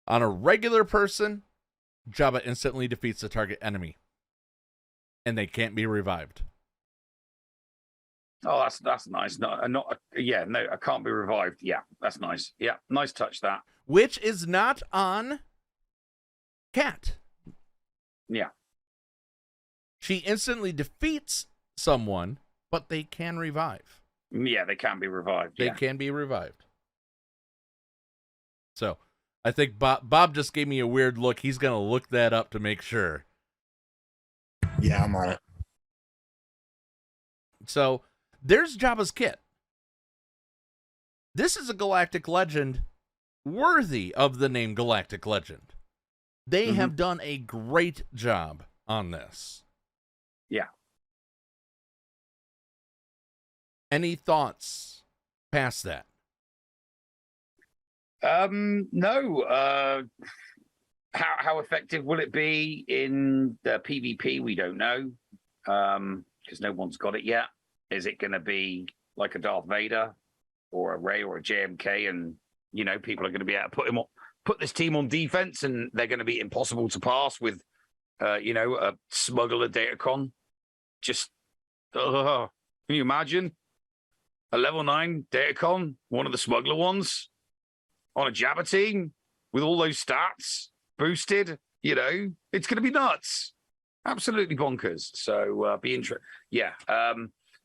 On a regular person, Jabba instantly defeats the target enemy, and they can't be revived. Oh, that's nice. No, I can't be revived. Yeah, that's nice. Yeah, nice touch that. Which is not on Cat. Yeah. She instantly defeats someone, but they can revive. Yeah, they can be revived. They can be revived. So, I think Bob just gave me a weird look. He's going to look that up to make sure. Yeah, I'm on it. So, there's Jabba's kit. This is a Galactic Legend worthy of the name Galactic Legend. They have done a great job on this. Yeah. Any thoughts past that? No. How effective will it be in the PvP? We don't know, because no one's got it yet. Is it going to be like a Darth Vader or a Rey or a JMK, and people are going to be able to put this team on defense, and they're going to be impossible to pass with, a smuggler datacon? Just, can you imagine a level 9 datacon, one of the smuggler ones, on a Jabba team with all those stats boosted? It's going to be nuts. absolutely bonkers. So be interested. Yeah.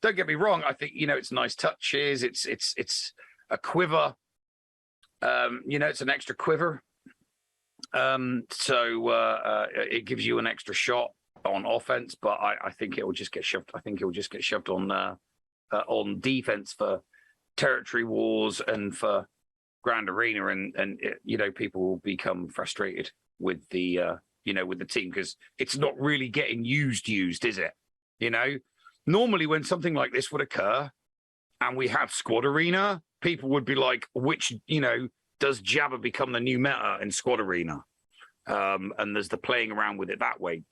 Don't get me wrong. I think, it's nice touches. It's a quiver. It's an extra quiver. So it gives you an extra shot on offense, but I think it will just get shoved. I think it will just get shoved on defense for territory wars and for Grand Arena, and people will become frustrated with the with the team because it's not really getting used, is it? Normally when something like this would occur and we have Squad Arena, people would be like, which does Jabba become the new meta in Squad Arena? And there's the playing around with it that way.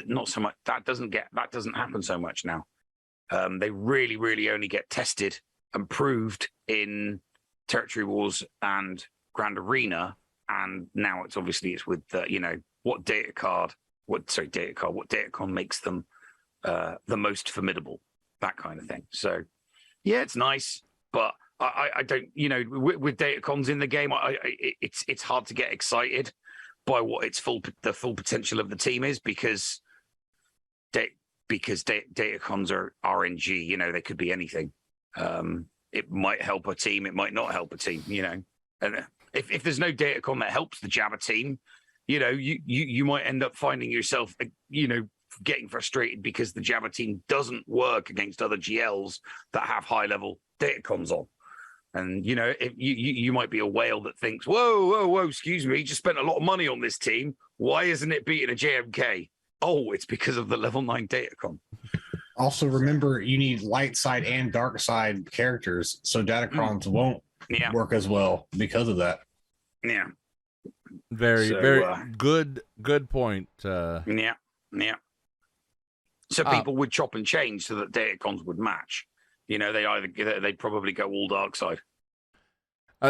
Not so much. That doesn't happen so much now. They really, really only get tested and proved in Territory Wars and Grand Arena, and now it's with what datacon makes them the most formidable, that kind of thing. So yeah, it's nice, but I don't, with datacons in the game, it's hard to get excited by what the full potential of the team is because datacons are RNG. They could be anything. It might help a team, it might not help a team. And if there's no datacon that helps the Jabba team, you might end up finding yourself, getting frustrated because the Jabba team doesn't work against other GLs that have high level datacons on. And if you might be a whale that thinks, whoa, excuse me, just spent a lot of money on this team. Why isn't it beating a JMK? Oh, it's because of the level 9 datacon. Also, remember you need light side and dark side characters, so datacrons won't work as well because of that. Yeah. Very good point. Yeah. So people would chop and change so that datacons would match. They'd probably go all dark side.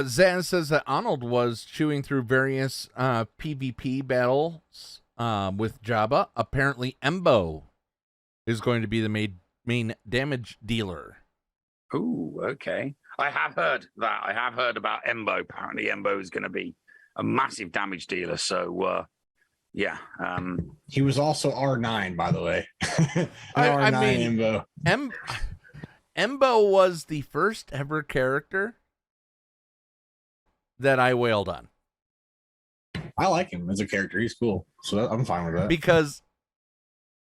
Zan says that Arnold was chewing through various PvP battles with Jabba. Apparently, Embo is going to be the main damage dealer. Ooh, okay. I have heard that. I have heard about Embo. Apparently, Embo is going to be a massive damage dealer. So, yeah. He was also R9, by the way. I mean, Embo. Embo was the first ever character that I wailed on. I like him as a character. He's cool. So I'm fine with that. Because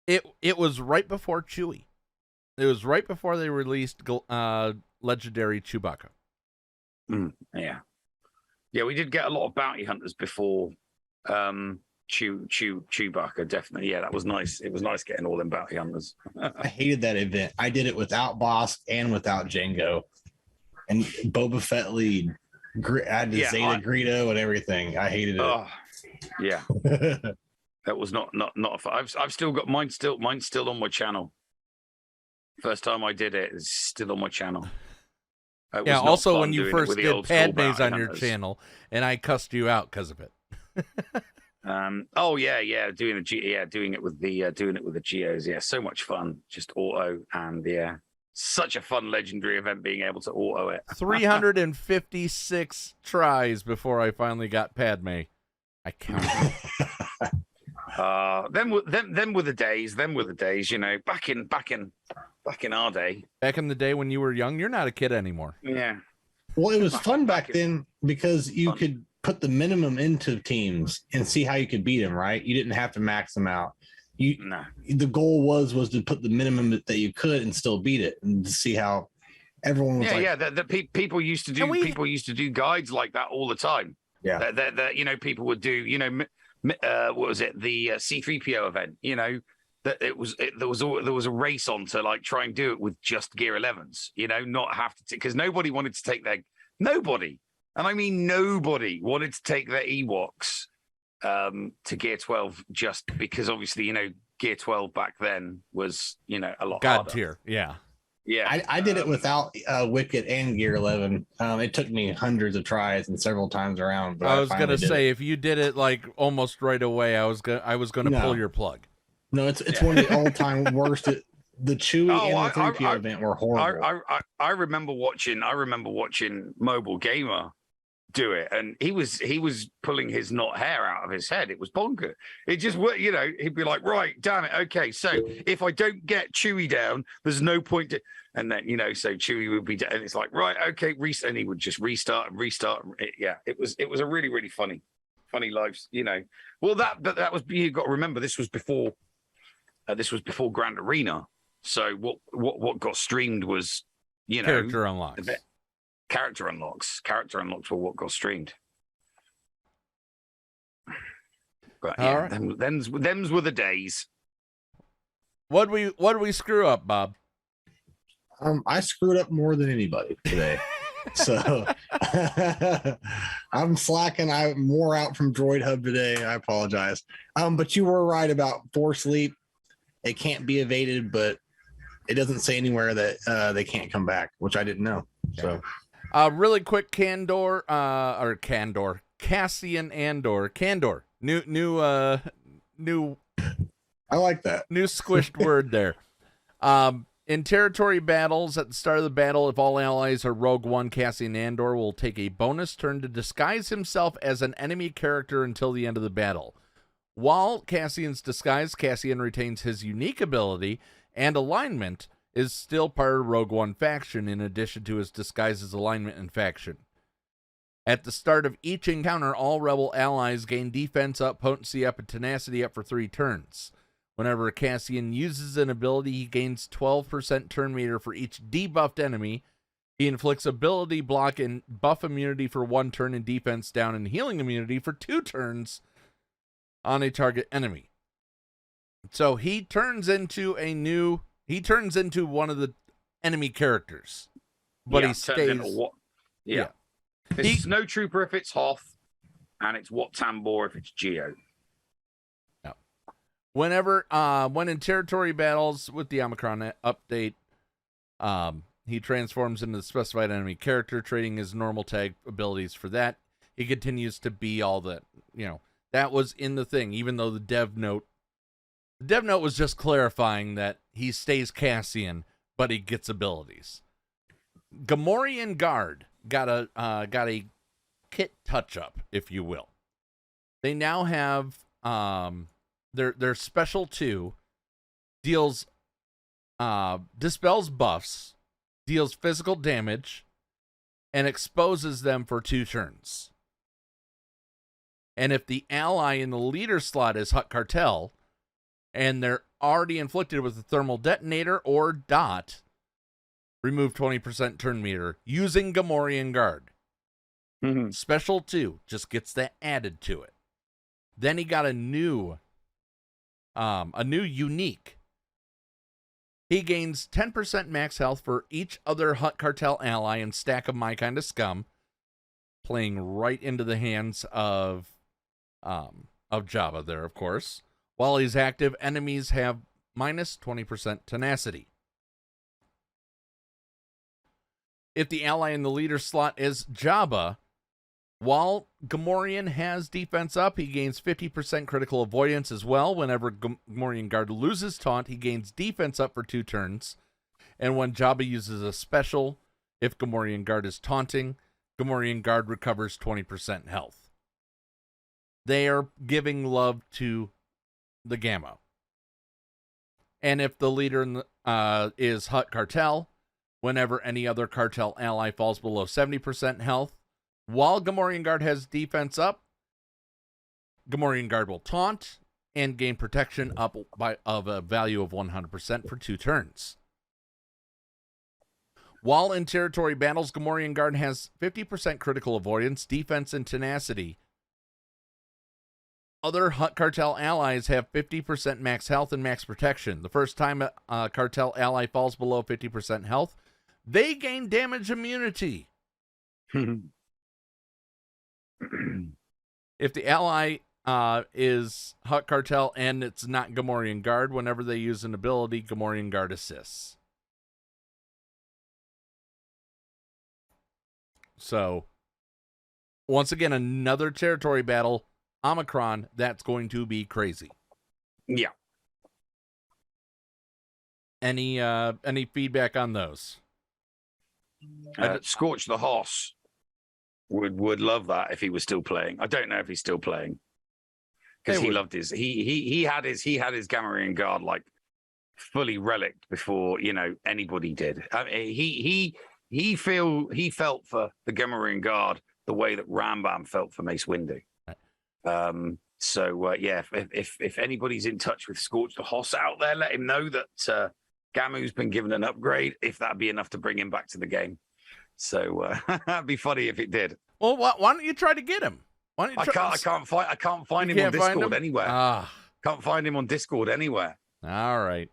it was right before Chewie. It was right before they released Legendary Chewbacca. Yeah. Yeah, we did get a lot of bounty hunters before Chewbacca, definitely. Yeah, that was nice. It was nice getting all them bounty hunters. I hated that event. I did it without Bosk and without Django. And Boba Fett lead. I had the Zeta Greedo and everything. I hated it. Oh, yeah. That was not fun. I've still got mine's still on my channel. First time I did it, it's still on my channel. Yeah, also when you first did Padme's on your channel, and I cussed you out because of it. Doing it with the Geos. Yeah, so much fun. Just auto, and such a fun legendary event being able to auto it. 356 tries before I finally got Padme. I counted. Them were the days. Back in our day. Back in the day when you were young, you're not a kid anymore. Yeah. Well, it was fun back then because you could put the minimum into teams and see how you could beat them, right? You didn't have to max them out. The goal was to put the minimum that you could and still beat it, and to see how everyone was people used to do people used to do guides like that all the time. Yeah. That people would do, what was it, the C3PO event, that there was a race on to like try and do it with just Gear 11s, not have to, because nobody wanted to take nobody, and I mean nobody wanted to take their Ewoks to Gear 12, just because obviously Gear 12 back then was a lot God harder. tier. Yeah I did it without Wicket and Gear 11. It took me hundreds of tries and several times around, but I was gonna say if you did it like almost right away, I was gonna pull your plug. No, it's one of the all-time worst. The Chewie and the 3PO event were horrible. I remember watching Mobile Gamer do it, and he was pulling his not hair out of his head. It was bonkers. It just, you know, he'd be like, right, damn it, okay, so if I don't get Chewie down, there's no point to, and then, you know, so Chewie would be, and it's like, right, okay, and he would just restart and restart. It was a really, really funny lives, you know. Well, that was, you got to remember, this was before Grand Arena, so what got streamed was, you know, character unlocks. Character unlocks were what got streamed. But yeah, right. them's were the days. What do we screw up, Bob? I screwed up more than anybody today. So I'm slacking. I'm more out from Droid Hub today. I apologize. But you were right about Force Leap. It can't be evaded, but it doesn't say anywhere that they can't come back, which I didn't know. So really quick, Cassian Andor. New I like that. New squished word there. In territory battles, at the start of the battle, if all allies are Rogue One, Cassian Andor will take a bonus turn to disguise himself as an enemy character until the end of the battle. While Cassian's disguised, Cassian retains his unique ability, and alignment is still part of Rogue One faction in addition to his disguise's alignment and faction. At the start of each encounter, all Rebel allies gain defense up, potency up, and tenacity up for 3 turns. Whenever Cassian uses an ability, he gains 12% turn meter for each debuffed enemy. He inflicts ability block and buff immunity for 1 turn and defense down and healing immunity for 2 turns on a target enemy. So he turns into one of the enemy characters. But he stays. Yeah. It's Snow Trooper if it's Hoth, and it's Wat Tambor if it's Geo. When in territory battles with the Omicron update, he transforms into the specified enemy character, trading his normal tag abilities for that. He continues to be all that, that was in the thing, even though the dev note was just clarifying that he stays Cassian, but he gets abilities. Gamorrean Guard got a kit touch-up, if you will. They now have their special 2 deals dispels buffs, deals physical damage, and exposes them for 2 turns. And if the ally in the leader slot is Hut Cartel, and they're already inflicted with a thermal detonator or dot, remove 20% turn meter using Gamorrean Guard. Mm-hmm. Special 2 just gets that added to it. Then he got a new unique. He gains 10% max health for each other Hut Cartel ally and stack of My Kind of Scum, playing right into the hands of Jabba there, of course. While he's active, enemies have minus 20% tenacity. If the ally in the leader slot is Jabba, while Gamorrean has defense up, he gains 50% critical avoidance as well. Whenever Gamorrean Guard loses taunt, he gains defense up for 2 turns. And when Jabba uses a special, if Gamorrean Guard is taunting, Gamorrean Guard recovers 20% health. They are giving love to the Gamo. And if the leader is Hut Cartel, whenever any other cartel ally falls below 70% health, while Gamorrean Guard has defense up, Gamorrean Guard will taunt and gain protection up of a value of 100% for 2 turns. While in territory battles, Gamorrean Guard has 50% critical avoidance, defense, and tenacity. Other Hut Cartel allies have 50% max health and max protection. The first time a cartel ally falls below 50% health, they gain damage immunity. If the ally is Hut Cartel and it's not Gamorrean Guard, whenever they use an ability, Gamorrean Guard assists. So, once again, another territory battle. Omicron, that's going to be crazy. Yeah. Any feedback on those? Scorch the Horse. would love that if he was still playing. I don't know if he's still playing because he loved his he had his Gamorrean guard like fully relicked before anybody did. I mean, he felt for the Gamorrean guard the way that Rambam felt for Mace Windu. If anybody's in touch with Scorch the Hoss out there, let him know that Gamu's been given an upgrade, if that'd be enough to bring him back to the game. So that'd be funny if it did. Well, why don't you try to get him? Why don't you I can't find him on Discord anywhere. Can't find him on Discord anywhere. All right.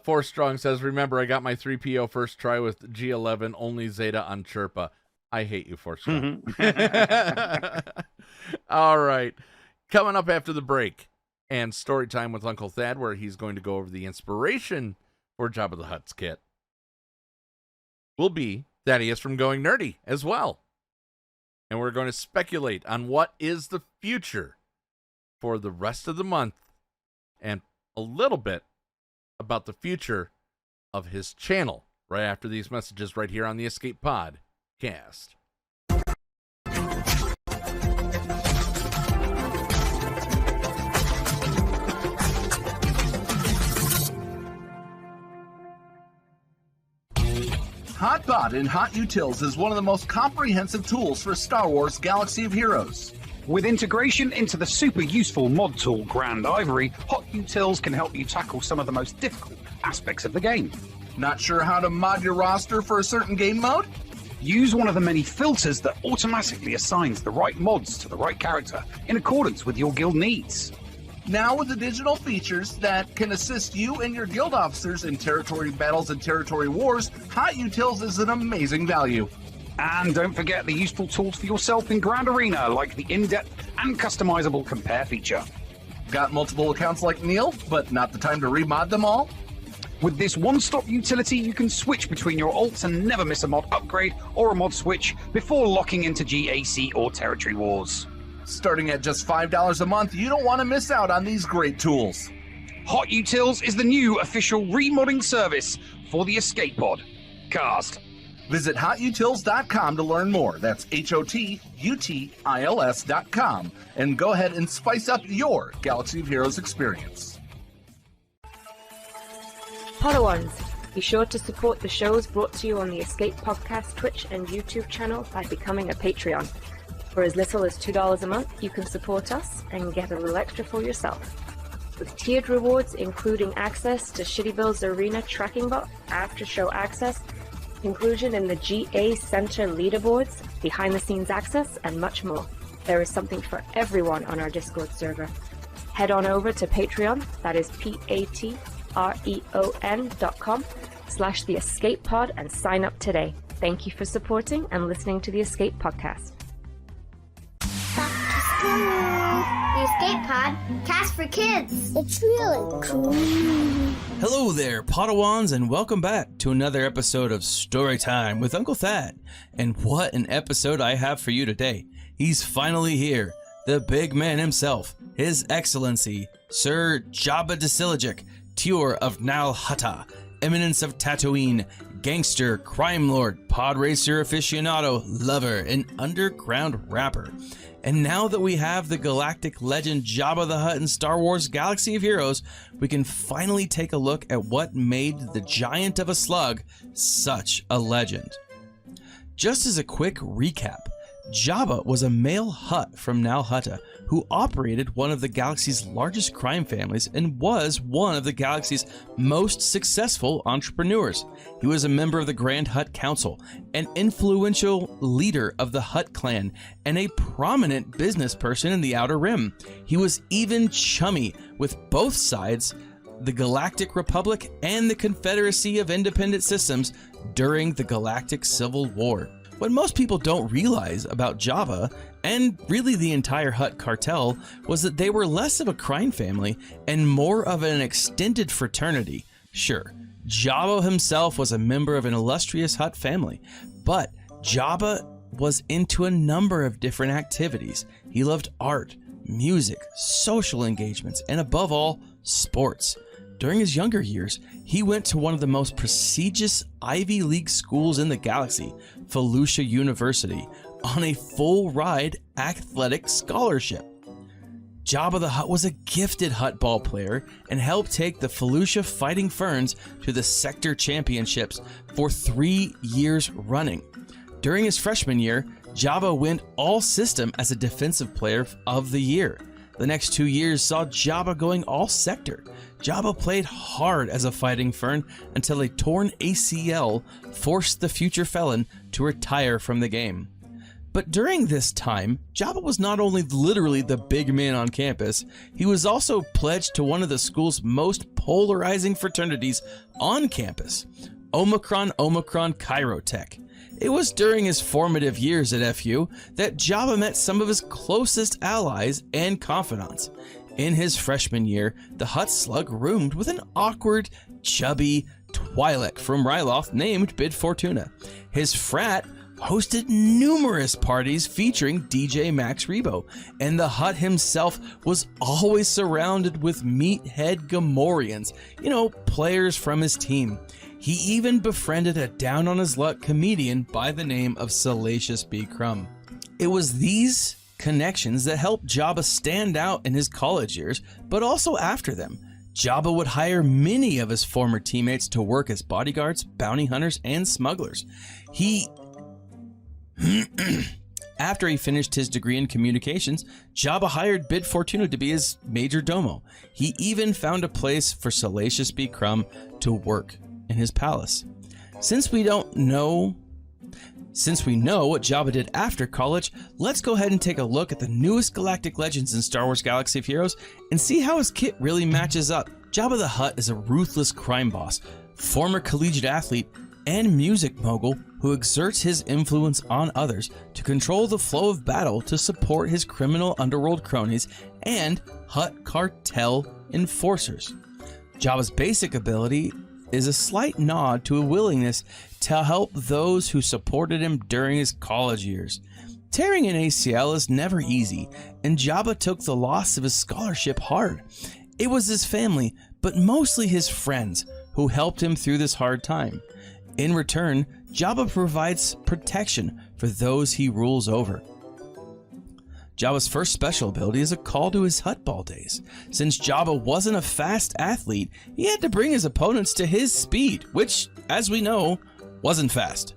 Four Strong says, remember, I got my 3PO first try with G11, only Zeta on Chirpa. I hate you, Four Strong. All right. Coming up after the break, and story time with Uncle Thad, where he's going to go over the inspiration for Jabba the Hutt's kit, will be Thaddeus from Going Nerdy as well. And we're going to speculate on what is the future for the rest of the month, and a little bit about the future of his channel right after these messages right here on the Escape Pod Cast. HotBot in HotUtils is one of the most comprehensive tools for Star Wars Galaxy of Heroes. With integration into the super useful mod tool Grand Ivory, HotUtils can help you tackle some of the most difficult aspects of the game. Not sure how to mod your roster for a certain game mode? Use one of the many filters that automatically assigns the right mods to the right character in accordance with your guild needs. Now with additional features that can assist you and your guild officers in territory battles and territory wars, HotUtils is an amazing value. And don't forget the useful tools for yourself in Grand Arena, like the in-depth and customizable compare feature. Got multiple accounts like Neil, but not the time to remod them all? With this one-stop utility, you can switch between your alts and never miss a mod upgrade or a mod switch before locking into GAC or Territory Wars. Starting at just $5 a month, you don't want to miss out on these great tools. HotUtils is the new official remodding service for the Escape Pod Cast. Visit HotUtils.com to learn more. That's HotUtils.com. And go ahead and spice up your Galaxy of Heroes experience. Podawans, be sure to support the shows brought to you on the Escape Podcast Twitch and YouTube channel by becoming a Patreon. For as little as $2 a month, you can support us and get a little extra for yourself. With tiered rewards including access to Shitty Bill's Arena tracking bot, after-show access, inclusion in the GA Center leaderboards, behind-the-scenes access, and much more. There is something for everyone on our Discord server. Head on over to Patreon, that is patreon.com/The Escape Pod, and sign up today. Thank you for supporting and listening to the Escape Podcast. Back to school. The Escape Pod, cast for kids. It's really cool. Hello there, Padawans, and welcome back to another episode of Storytime with Uncle Thad. And what an episode I have for you today. He's finally here, the big man himself, His Excellency, Sir Jabba the Hutt, Tuor of Nal Hutta, Eminence of Tatooine, gangster, crime lord, pod racer aficionado, lover, and underground rapper. And now that we have the galactic legend Jabba the Hutt in Star Wars Galaxy of Heroes, we can finally take a look at what made the giant of a slug such a legend. Just as a quick recap, Jabba was a male Hutt from Nal Hutta who operated one of the galaxy's largest crime families and was one of the galaxy's most successful entrepreneurs. He was a member of the Grand Hutt Council, an influential leader of the Hutt clan, and a prominent business person in the Outer Rim. He was even chummy with both sides, the Galactic Republic and the Confederacy of Independent Systems, during the Galactic Civil War. What most people don't realize about Jabba, and really the entire Hutt cartel, was that they were less of a crime family and more of an extended fraternity. Sure, Jabba himself was a member of an illustrious Hutt family, but Jabba was into a number of different activities. He loved art, music, social engagements, and above all, sports. During his younger years, he went to one of the most prestigious Ivy League schools in the galaxy, Felucia University on a full-ride athletic scholarship. Jabba the Hutt was a gifted Hutt ball player and helped take the Felucia Fighting Ferns to the sector championships for 3 years running. During his freshman year, Jabba went all system as a defensive player of the year. The next 2 years saw Jabba going all sector. Jabba played hard as a Fighting Fern until a torn ACL forced the future felon to retire from the game. But during this time, Jabba was not only literally the big man on campus, he was also pledged to one of the school's most polarizing fraternities on campus, Omicron Chirotech. It was during his formative years at FU that Jabba met some of his closest allies and confidants. In his freshman year, the Hutt slug roomed with an awkward, chubby Twi'lek from Ryloth named Bid Fortuna. His frat hosted numerous parties featuring DJ Max Rebo, and the Hutt himself was always surrounded with meathead Gamorreans, players from his team. He even befriended a down-on-his-luck comedian by the name of Salacious B. Crumb. It was these connections that helped Jabba stand out in his college years, but also after them. Jabba would hire many of his former teammates to work as bodyguards, bounty hunters, and smugglers. After he finished his degree in communications, Jabba hired Bid Fortuna to be his major domo. He even found a place for Salacious B. Crumb to work in his palace. Since we know what Jabba did after college, let's go ahead and take a look at the newest galactic legends in Star Wars Galaxy of Heroes and see how his kit really matches up. Jabba the Hutt is a ruthless crime boss, former collegiate athlete, and music mogul who exerts his influence on others to control the flow of battle to support his criminal underworld cronies and Hutt cartel enforcers. Jabba's basic ability is a slight nod to a willingness to help those who supported him during his college years. Tearing an ACL is never easy, and Jabba took the loss of his scholarship hard. It was his family, but mostly his friends, who helped him through this hard time. In return, Jabba provides protection for those he rules over. Jabba's first special ability is a call to his Hutt ball days. Since Jabba wasn't a fast athlete, he had to bring his opponents to his speed, which, as we know, wasn't fast.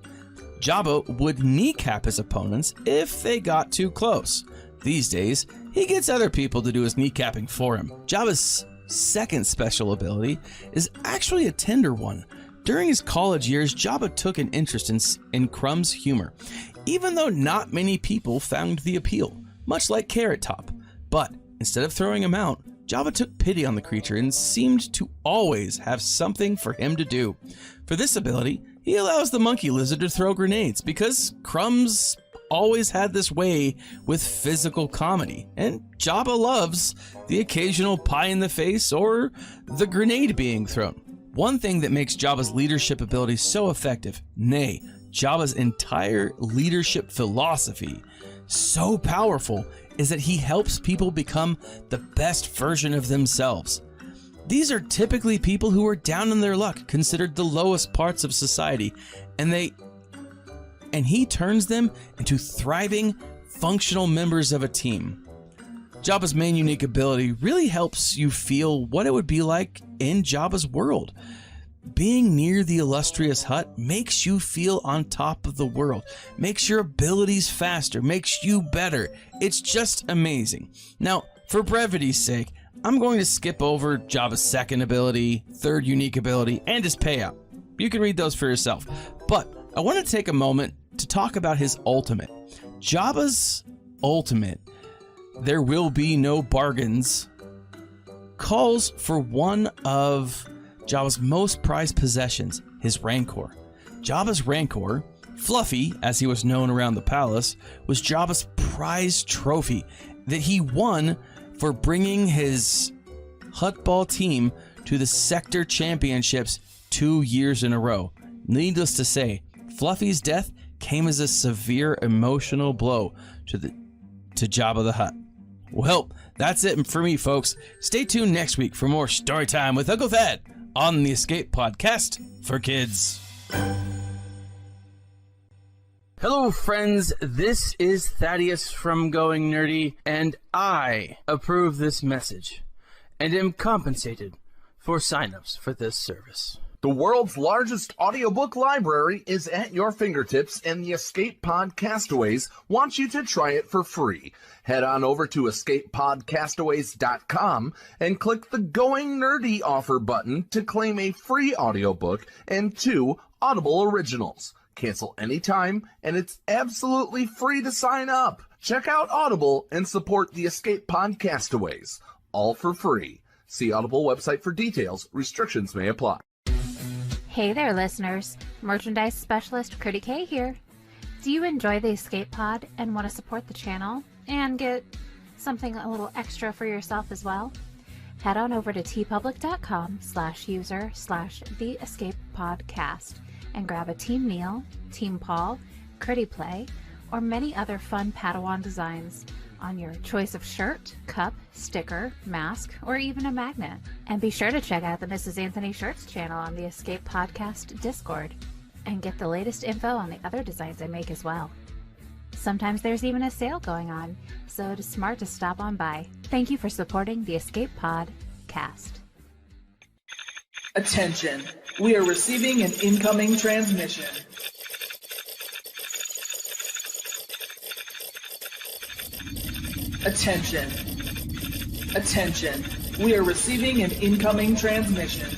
Jabba would kneecap his opponents if they got too close. These days, he gets other people to do his kneecapping for him. Jabba's second special ability is actually a tender one. During his college years, Jabba took an interest in Crumb's humor, even though not many people found the appeal, much like Carrot Top. But instead of throwing him out, Jabba took pity on the creature and seemed to always have something for him to do. For this ability, he allows the monkey lizard to throw grenades because Crumb's always had this way with physical comedy, and Jabba loves the occasional pie in the face or the grenade being thrown. One thing that makes Jabba's leadership ability so effective, nay, Jabba's entire leadership philosophy so powerful, is that he helps people become the best version of themselves. These are typically people who are down on their luck, considered the lowest parts of society, and he turns them into thriving, functional members of a team. Jabba's main unique ability really helps you feel what it would be like in Jabba's world. Being near the illustrious Hutt makes you feel on top of the world, makes your abilities faster, makes you better. It's just amazing. Now, for brevity's sake, I'm going to skip over Jabba's second ability, third unique ability, and his payout. You can read those for yourself. But I want to take a moment to talk about his ultimate. Jabba's ultimate, There Will Be No Bargains, calls for one of Jabba's most prized possessions, his Rancor. Jabba's Rancor, Fluffy, as he was known around the palace, was Jabba's prized trophy that he won for bringing his Hutt ball team to the sector championships 2 years in a row. Needless to say, Fluffy's death came as a severe emotional blow to Jabba the Hutt. Well, that's it for me, folks. Stay tuned next week for more story time with Uncle Thad on the Escape Podcast for Kids. Hello, friends. This is Thaddeus from Going Nerdy, and I approve this message and am compensated for signups for this service. The world's largest audiobook library is at your fingertips, and the Escape Pod Castaways want you to try it for free. Head on over to escapepodcastaways.com and click the Going Nerdy offer button to claim a free audiobook and 2 Audible originals. Cancel anytime, and it's absolutely free to sign up. Check out Audible and support the Escape Pod Castaways. All for free. See Audible website for details. Restrictions may apply. Hey there, listeners. Merchandise specialist Critty K here. Do you enjoy the Escape Pod and want to support the channel and get something a little extra for yourself as well? Head on over to tpublic.com/user/theescapepodcast and grab a Team Neil, Team Paul, Critty Play, or many other fun Padawan designs on your choice of shirt, cup, sticker, mask, or even a magnet. And be sure to check out the Mrs. Anthony Shirts channel on the Escape Podcast Discord and get the latest info on the other designs I make as well. Sometimes there's even a sale going on, so it is smart to stop on by. Thank you for supporting the Escape Pod Cast. Attention, we are receiving an incoming transmission. Attention. Attention. We are receiving an incoming transmission.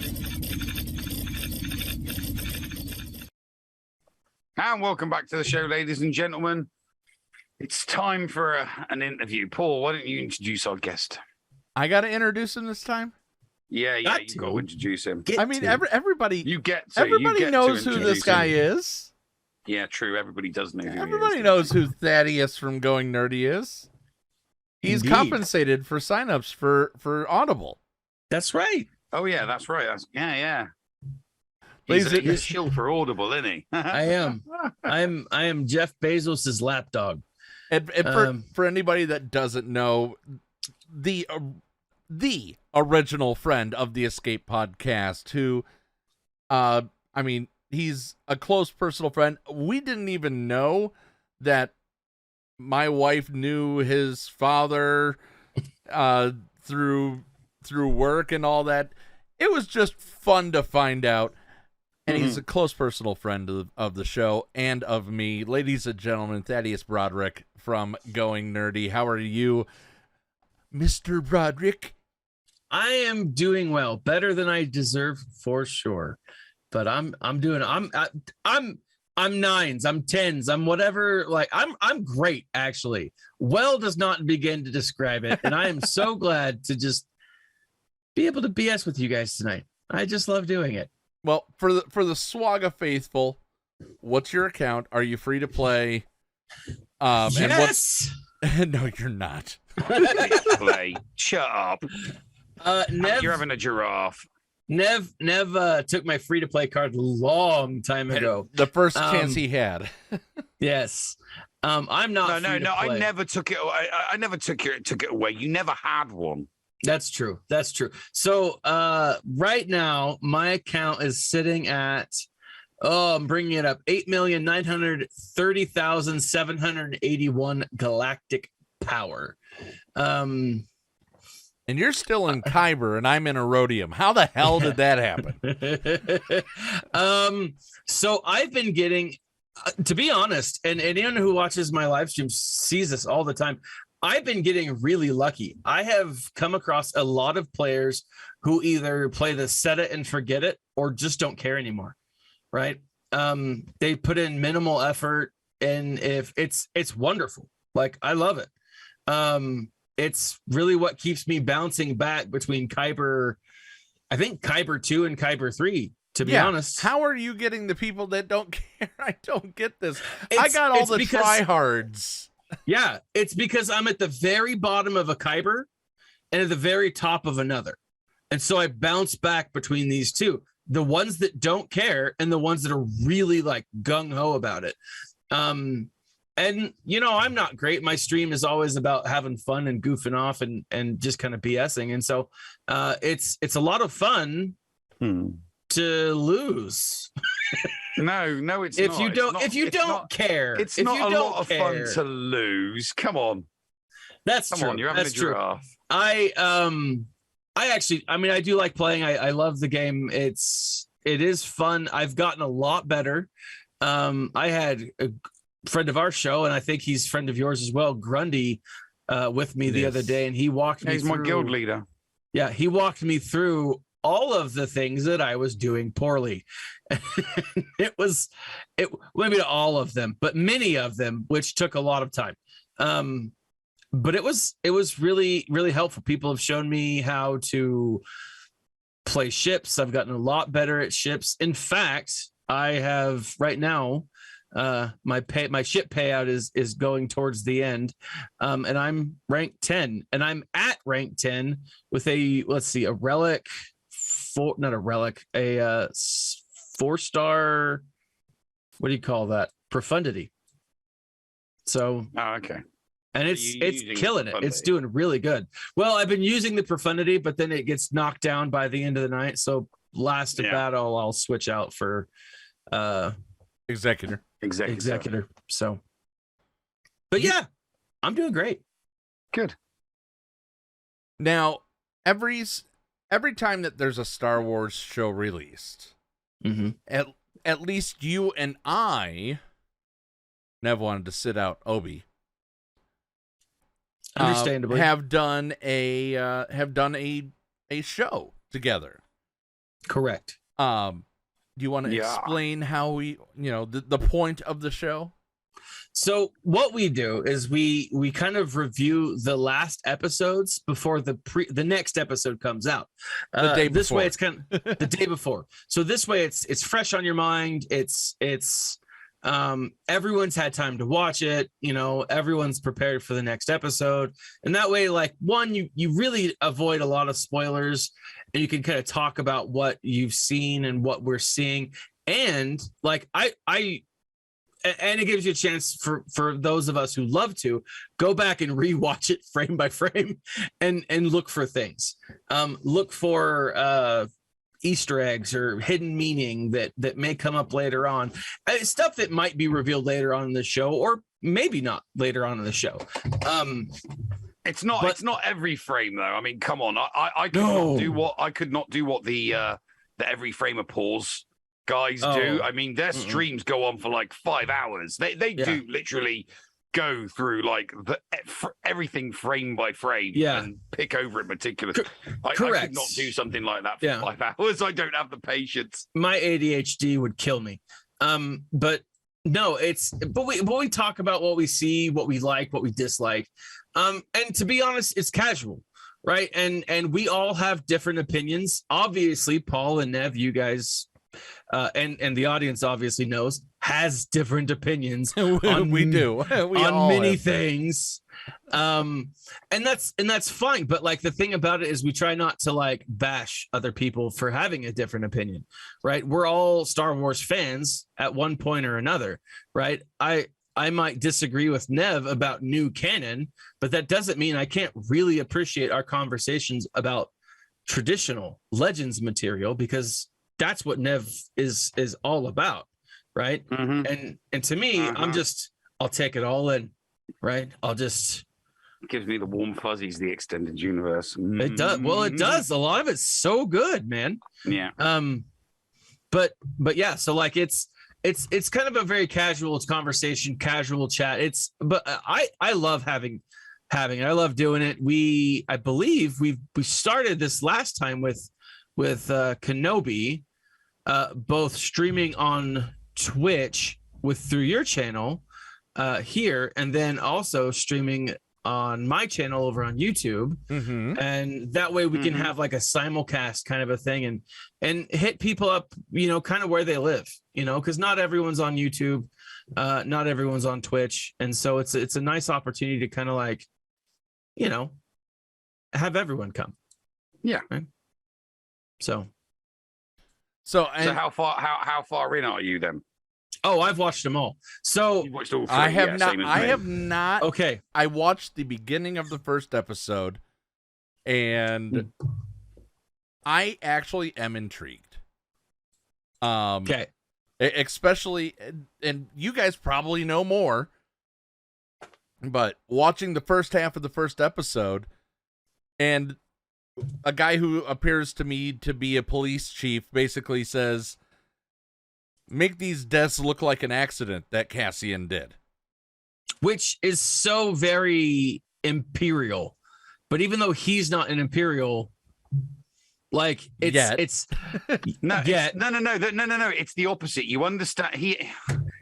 And welcome back to the show, ladies and gentlemen. It's time for an interview. Paul, why don't you introduce our guest? I got to introduce him this time? Yeah, you got to introduce him. Everybody everybody knows who this guy is. Yeah, true. Everybody does know who he is. Everybody knows who Thaddeus from Going Nerdy is. He's compensated for signups for Audible. That's right. Oh yeah, that's right. Yeah. He's a shill for Audible, isn't he? I am. I am Jeff Bezos's lapdog. And for anybody that doesn't know, the original friend of the Escape Podcast, who, he's a close personal friend. We didn't even know that my wife knew his father through work and all that. It was just fun to find out. And he's a close personal friend of the show and of me. Ladies and gentlemen, Thaddeus Broderick from Going Nerdy. How are you, Mr. Broderick? I am doing well, better than I deserve for sure. But I'm nines, I'm tens, I'm whatever. Like I'm great, actually. Well does not begin to describe it, and I am so glad to just be able to BS with you guys tonight. I just love doing it. Well, for the SWGOH faithful, what's your account? Are you free to play? Yes. No, you're not. Play. Shut up. Nev, you're having a giraffe. Nev took my free to play card a long time ago. The first chance he had. Yes. I'm not. No. I never took it. I never took it away. You never had one. That's true. So right now my account is sitting at I'm bringing it up 8,930,781 galactic power. And you're still in Kyber and I'm in Erodium. How the hell did that happen? So I've been getting, to be honest, and anyone who watches my live stream sees this all the time, I've been getting really lucky. I have come across a lot of players who either play the set it and forget it or just don't care anymore, right? They put in minimal effort, and if it's wonderful. Like, I love it. It's really what keeps me bouncing back between Kyber, I think Kyber 2 and Kyber 3, to be honest. How are you getting the people that don't care? I don't get this. I got all the tryhards. Yeah, it's because I'm at the very bottom of a Kyber and at the very top of another. And so I bounce back between these two. The ones that don't care and the ones that are really like gung-ho about it. And, you know, I'm not great. My stream is always about having fun and goofing off and just kind of BSing. And so it's a lot of fun to lose. No, it's if not. If you don't care, it's if not you a don't lot of care, fun to lose. Come on. That's Come true. on, you're having That's a true. giraffe. I actually, I mean, I do like playing. I love the game. It is fun. I've gotten a lot better. I had a friend of our show, and I think he's a friend of yours as well, Grundy, with me the other day, and he walked me He's through. my guild leader. Yeah, he walked me through all of the things that I was doing poorly. it maybe not all of them, but many of them, which took a lot of time. But it was really, really helpful. People have shown me how to play ships. I've gotten a lot better at ships. In fact, I have right now, my ship payout is going towards the end. And I'm rank 10, and I'm at rank 10 with a 4-star, what do you call that? Profundity. So, okay. And it's killing it. It's doing really good. Well, I've been using the profundity, but then it gets knocked down by the end of the night. So last of battle, I'll switch out for Executor. So, but yeah, I'm doing great. Good. Now, every time that there's a Star Wars show released, at least you and I never wanted to sit out Obi. Understandably, have done a show together. Correct. Do you want to explain how we, the point of the show? So what we do is we kind of review the last episodes before the next episode comes out. The day before. This way, it's kind of the day before. So this way, it's fresh on your mind. It's everyone's had time to watch it, everyone's prepared for the next episode, and that way, like, one, you really avoid a lot of spoilers, and you can kind of talk about what you've seen and what we're seeing, and like and it gives you a chance for those of us who love to go back and rewatch it frame by frame and look for things, look for Easter eggs or hidden meaning that may come up later on, stuff that might be revealed later on in the show, or maybe not later on in the show. It's not every frame though. I mean, come on, I could not do what the every frame of pause guys do. I mean, their streams go on for like 5 hours. They do literally go through like everything frame by frame and pick over it meticulously. I could not do something like that for 5 hours. I don't have the patience. My ADHD would kill me. But no, but we talk about what we see, what we like, what we dislike. And to be honest, it's casual, right? And we all have different opinions. Obviously, Paul and Nev, you guys, and the audience obviously knows, has different opinions on many things, and that's fine. But like, the thing about it is we try not to like bash other people for having a different opinion, right? We're all Star Wars fans at one point or another, right? I might disagree with Nev about new canon, but that doesn't mean I can't really appreciate our conversations about traditional Legends material, because that's what Nev is all about, right? And to me, I'll take it all in, right? It gives me the warm fuzzies, the extended universe. It does. Well, it does. A lot of it's so good, man. Yeah. But yeah, so like it's kind of a very casual conversation, casual chat. But I love having it. I love doing it. I believe we started this last time with Kenobi, both streaming on Twitch through your channel here, and then also streaming on my channel over on YouTube. And that way we can have like a simulcast kind of a thing and hit people up, kind of where they live, because not everyone's on YouTube, not everyone's on Twitch, and so it's a nice opportunity to kind of like, have everyone come. Yeah. Right? So how far in are you then? Oh, I've watched them all. So you watched all three. I have not. Okay. I watched the beginning of the first episode, and I actually am intrigued. Okay. Especially, and you guys probably know more, but watching the first half of the first episode, and a guy who appears to me to be a police chief basically says, make these deaths look like an accident that Cassian did. Which is so very Imperial. But even though he's not an Imperial, like it's no. It's the opposite. You understand?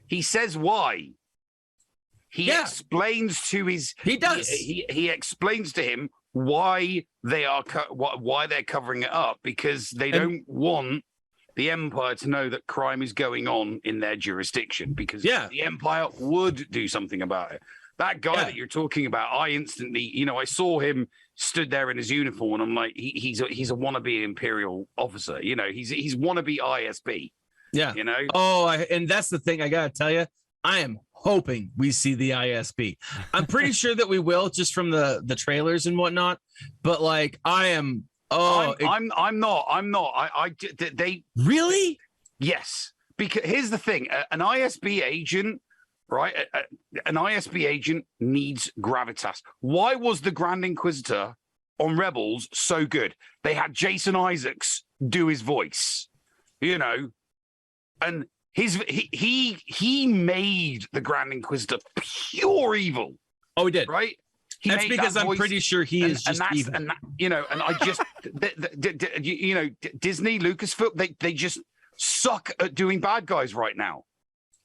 He says why. He explains to his. He does. He explains to him why they are why they're covering it up, because they don't want the Empire to know that crime is going on in their jurisdiction, because the Empire would do something about it. That guy that you're talking about, I instantly, I saw him stood there in his uniform, and I'm like, he's a wannabe Imperial officer. He's wannabe ISB. Yeah. And that's the thing I gotta tell you. I am hoping we see the ISB. I'm pretty sure that we will, just from the trailers and whatnot. But like, I am. I'm not. They really? Yes. Because here's the thing: an ISB agent. Right, an ISB agent needs gravitas. Why was the Grand Inquisitor on Rebels so good? They had Jason Isaacs do his voice, and he made the Grand Inquisitor pure evil. Oh, he did, right? That's because I'm pretty sure he is just evil. And I just, Disney, Lucasfilm, they just suck at doing bad guys right now.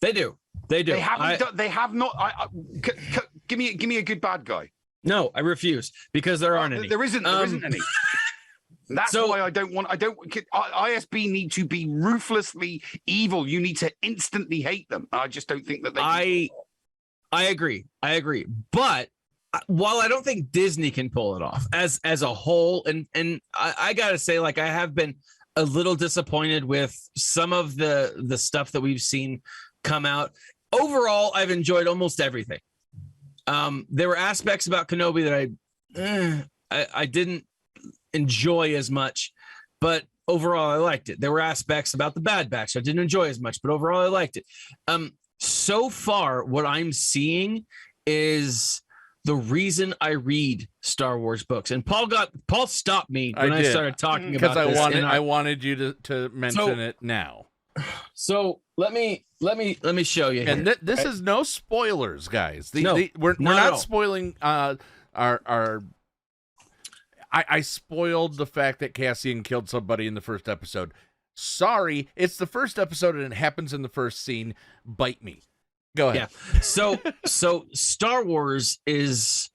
They do. They do. They haven't. They have not. Give me a good bad guy. No, I refuse, because there aren't any. There isn't any. That's why I don't. ISB need to be ruthlessly evil. You need to instantly hate them. I just don't think that they. I agree. But while I don't think Disney can pull it off as a whole, and I gotta say, like, I have been a little disappointed with some of the stuff that we've seen come out. Overall, I've enjoyed almost everything. There were aspects about Kenobi that I didn't enjoy as much, but overall I liked it. There were aspects about the Bad Batch I didn't enjoy as much, but overall I liked it. So far, what I'm seeing is the reason I read Star Wars books. And Paul stopped me when I started talking about this. Because I wanted you to mention it now. So let me show you. And this is no spoilers, guys. We're not spoiling our. I spoiled the fact that Cassian killed somebody in the first episode. Sorry, it's the first episode and it happens in the first scene. Bite me. Go ahead. Yeah. So Star Wars is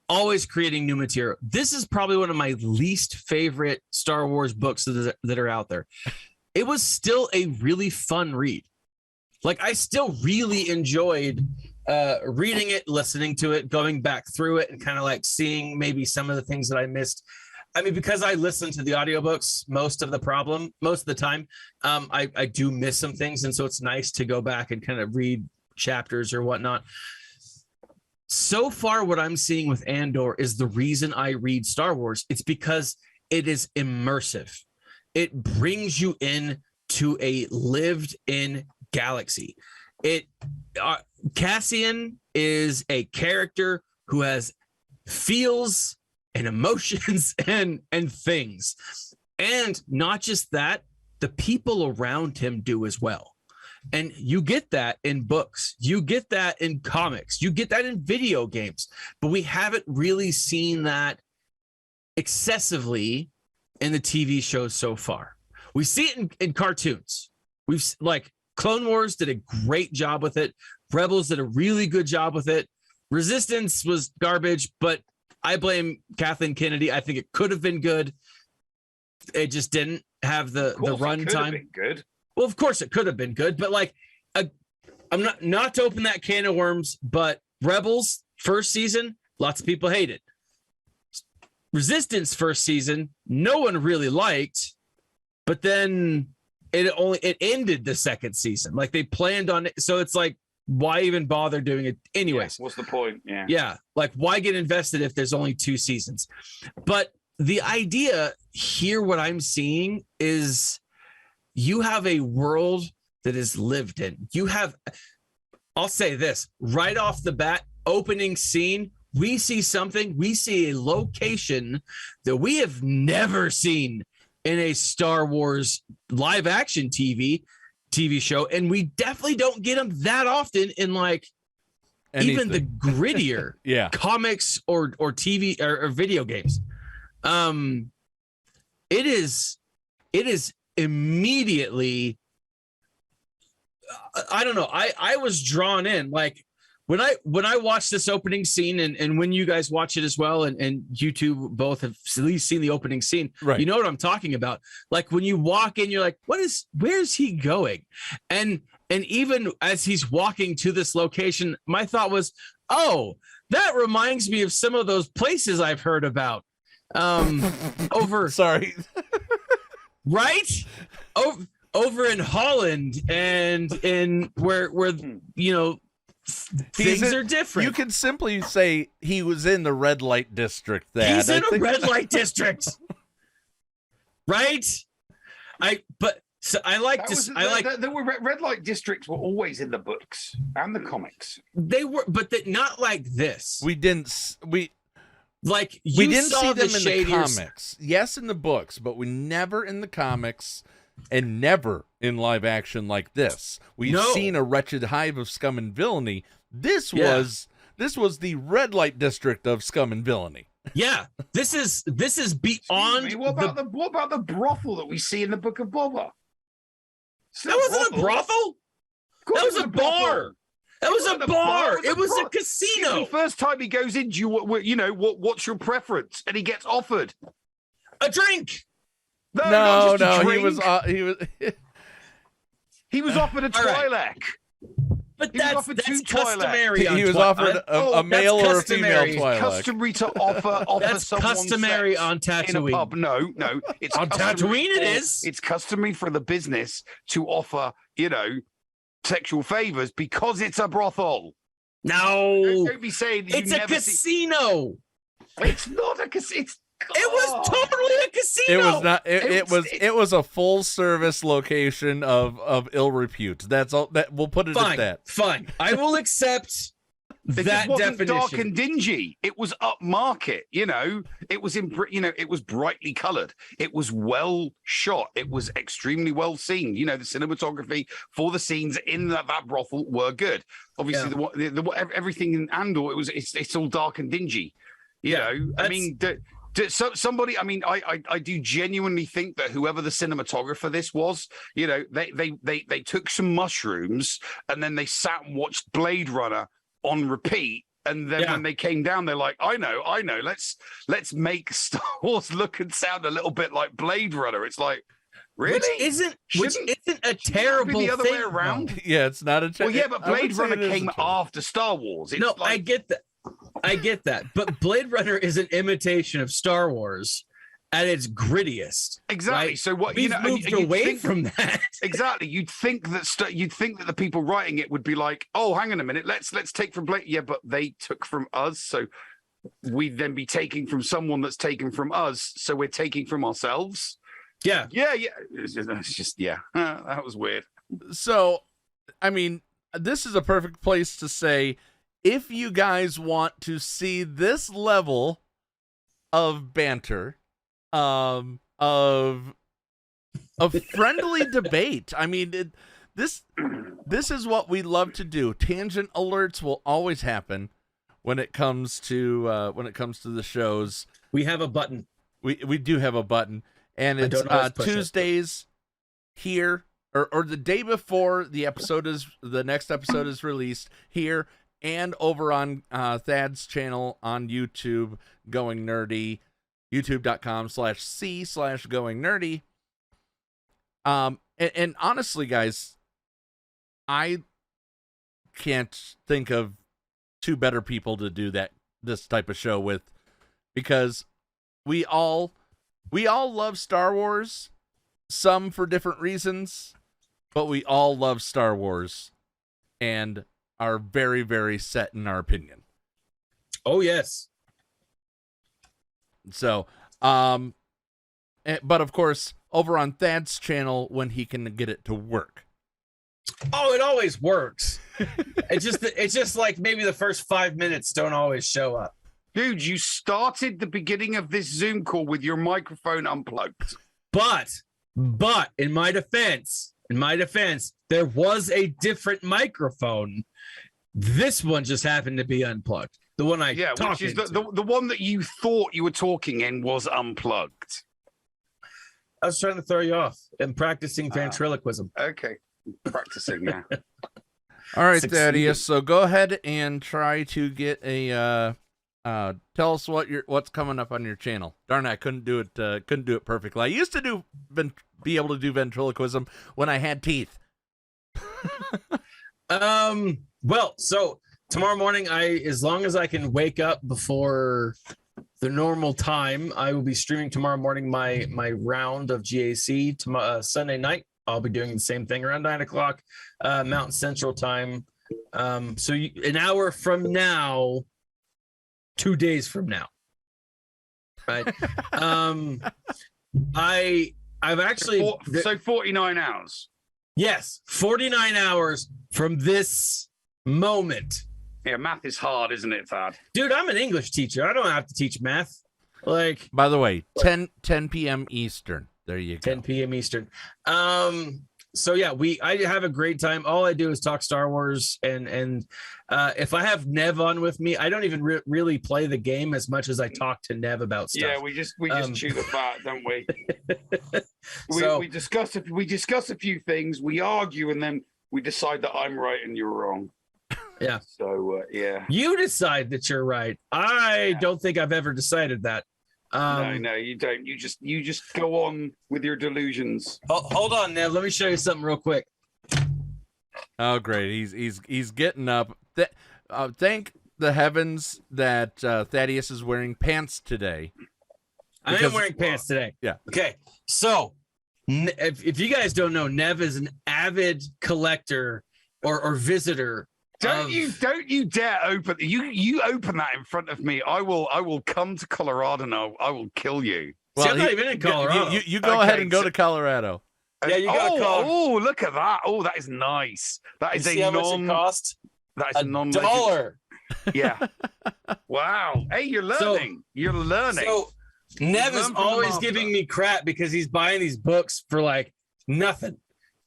always creating new material. This is probably one of my least favorite Star Wars books that are out there. It was still a really fun read. Like, I still really enjoyed reading it, listening to it, going back through it, and kind of like seeing maybe some of the things that I missed. I mean, because I listen to the audiobooks most of the time, I do miss some things. And so it's nice to go back and kind of read chapters or whatnot. So far, what I'm seeing with Andor is the reason I read Star Wars. It's because it is immersive. It brings you in to a lived-in galaxy. Cassian is a character who has feels and emotions and things. And not just that, the people around him do as well. And you get that in books. You get that in comics. You get that in video games. But we haven't really seen that excessively in the TV shows so far. We see it in cartoons. Like Clone Wars did a great job with it. Rebels did a really good job with it. Resistance was garbage, but I blame Kathleen Kennedy. I think it could have been good. It just didn't have the runtime. Good. Well, of course it could have been good, but like, I'm not to open that can of worms, but Rebels first season, lots of people hated. Resistance first season, no one really liked, but then it ended the second season. Like, they planned on it, so it's like, why even bother doing it anyways? Yeah, what's the point? Yeah, like, why get invested if there's only 2 seasons? But the idea here, what I'm seeing is you have a world that is lived in. You have, I'll say this right off the bat, opening scene, we see a location that we have never seen in a Star Wars live action TV show. And we definitely don't get them that often in like even the grittier comics or TV or video games. It is immediately, I don't know. I was drawn in, like when I watched this opening scene, and when you guys watch it as well, and you two both have at least seen the opening scene, right? You know what I'm talking about. Like when you walk in, you're like, where's he going? And even as he's walking to this location, my thought was, oh, that reminds me of some of those places I've heard about. Sorry. Right? Over in Holland and in where things are different. You can simply say he was in the red light district. He's in a red light district. Right? I like there were red light districts were always in the books and the comics. They were, but not like this. We didn't see them in the comics. Yes, in the books, but we never in the comics and never in live action like this. We've seen a wretched hive of scum and villainy. This was the red light district of scum and villainy. Yeah, this is beyond. What about the brothel that we see in the Book of Boba? That wasn't a brothel. That was a bar. That was a bar. It was a casino. The first time he goes in, what's your preference? And he gets offered a drink. No, he was he was offered a Twi'lek. But that's customary. He was offered a male or a female Twi'lek. It's customary to offer that's customary sex on Tatooine. In a pub. No, it's on Tatooine. It is. It's customary for the business to offer, sexual favors because it's a brothel. No, don't be saying it's a casino. It's not a casino. It was totally a casino. It was not. It was a full service location of ill repute. That's all. That we'll put it at that. Fine. I will accept that definition. Dark and dingy. It was upmarket. It was it was brightly colored. It was well shot. It was extremely well seen. The cinematography for the scenes in that brothel were good. Obviously, everything in Andor, it's all dark and dingy. I mean. Somebody, I do genuinely think that whoever the cinematographer this was, they took some mushrooms and then they sat and watched Blade Runner on repeat. And then when they came down, they're like, I know. Let's make Star Wars look and sound a little bit like Blade Runner. It's like, really? Which isn't a terrible the other thing. way around. Yeah, it's not a well, yeah, but Blade Runner came after Star Wars. I get that. But Blade Runner is an imitation of Star Wars at its grittiest. Exactly. Right? So what we've moved away from that. Exactly. You'd think that the people writing it would be like, oh, hang on a minute, let's take from Blade. Yeah, but they took from us, so we'd then be taking from someone that's taken from us, so we're taking from ourselves. Yeah. It's just that was weird. So, I mean, this is a perfect place to say, if you guys want to see this level of banter, of friendly debate, I mean, this is what we love to do. Tangent alerts will always happen when it comes to the shows. We have a button. We do have a button, and it's Tuesdays here, or the day before the next episode is released here. And over on Thad's channel on YouTube, Going Nerdy, youtube.com/c/Going Nerdy. And honestly, guys, I can't think of two better people to do this type of show with, because we all love Star Wars, some for different reasons, but we all love Star Wars and are very, very set in our opinion. Oh, yes. So, but of course, over on Thad's channel, when he can get it to work. Oh, it always works. It's just like maybe the first 5 minutes don't always show up. Dude, you started the beginning of this Zoom call with your microphone unplugged. But in my defense, there was a different microphone. This one just happened to be unplugged. The one I talked which is into. the one that you thought you were talking in was unplugged. I was trying to throw you off and practicing ventriloquism. Okay, practicing now. All right, Thaddeus. So go ahead and try to get a. Tell us what's coming up on your channel. Darn it, I couldn't do it perfectly. I used to be able to do ventriloquism when I had teeth. Well, so tomorrow morning, as long as I can wake up before the normal time, I will be streaming tomorrow morning my round of GAC. Sunday night, I'll be doing the same thing around 9 o'clock Mountain Central Time. So an hour from now, 2 days from now, right? I've actually 49 hours. Yes, 49 hours from this moment. Yeah, math is hard, isn't it, Thad? Dude, I'm an English teacher. I don't have to teach math. Like, by the way, 10 p.m. Eastern. There you go. 10 p.m. Eastern. So yeah, I have a great time. All I do is talk Star Wars, and if I have Nev on with me, I don't even really play the game as much as I talk to Nev about stuff. Yeah, we just chew the fat, don't we? So, we discuss a few things, we argue, and then we decide that I'm right and you're wrong. Yeah. So yeah, you decide that you're right. I don't think I've ever decided that. No, you don't. You just go on with your delusions. Hold on, Nev. Let me show you something real quick. Oh, great! He's getting up. Thank the heavens that Thaddeus is wearing pants today. I am wearing pants today. Yeah. Okay. So, if you guys don't know, Nev is an avid collector or visitor. Don't you dare open you open that in front of me. I will come to Colorado and I will kill you. Well, I'm not even in Colorado. You go ahead and go to Colorado. Yeah, you got to call. Oh, look at that. Oh, that is nice. That is a non cost. That is $1. Yeah. Wow. Hey, you're learning. You're learning. So Nev is always giving me crap because he's buying these books for like nothing.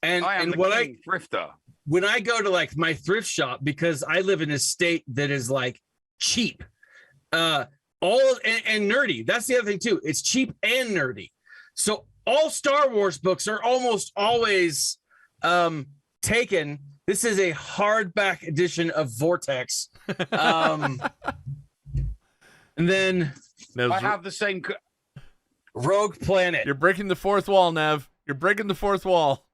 And I am the thrifter. When I go to like my thrift shop, because I live in a state that is like cheap, and nerdy. That's the other thing too. It's cheap and nerdy. So all Star Wars books are almost always taken. This is a hardback edition of Vortex. And then I have the same Rogue Planet. You're breaking the fourth wall, Nev. You're breaking the fourth wall.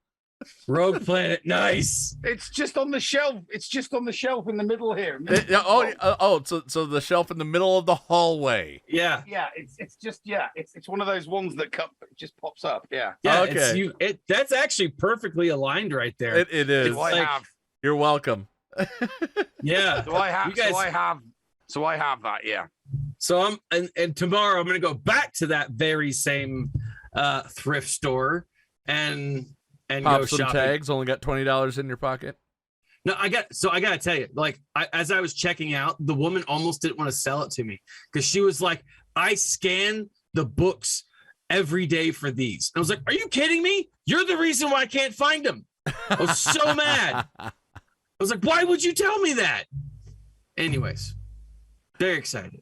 Rogue Planet, nice. It's just on the shelf. It's just on the shelf in the middle here. So the shelf in the middle of the hallway. Yeah. Yeah, it's one of those ones that just pops up. Yeah. Yeah. Okay. That's actually perfectly aligned right there. It is. You're welcome. Yeah. So I have that. Yeah. So and tomorrow I'm gonna go back to that very same thrift store and pop go some shopping. tags. Only got $20 in your pocket. No, I gotta tell you, like, as I was checking out, the woman almost didn't want to sell it to me because she was like, I scan the books every day for these. I was like, are you kidding me? You're the reason why I can't find them. I was so mad. I was like, why would you tell me that? Anyways, very excited.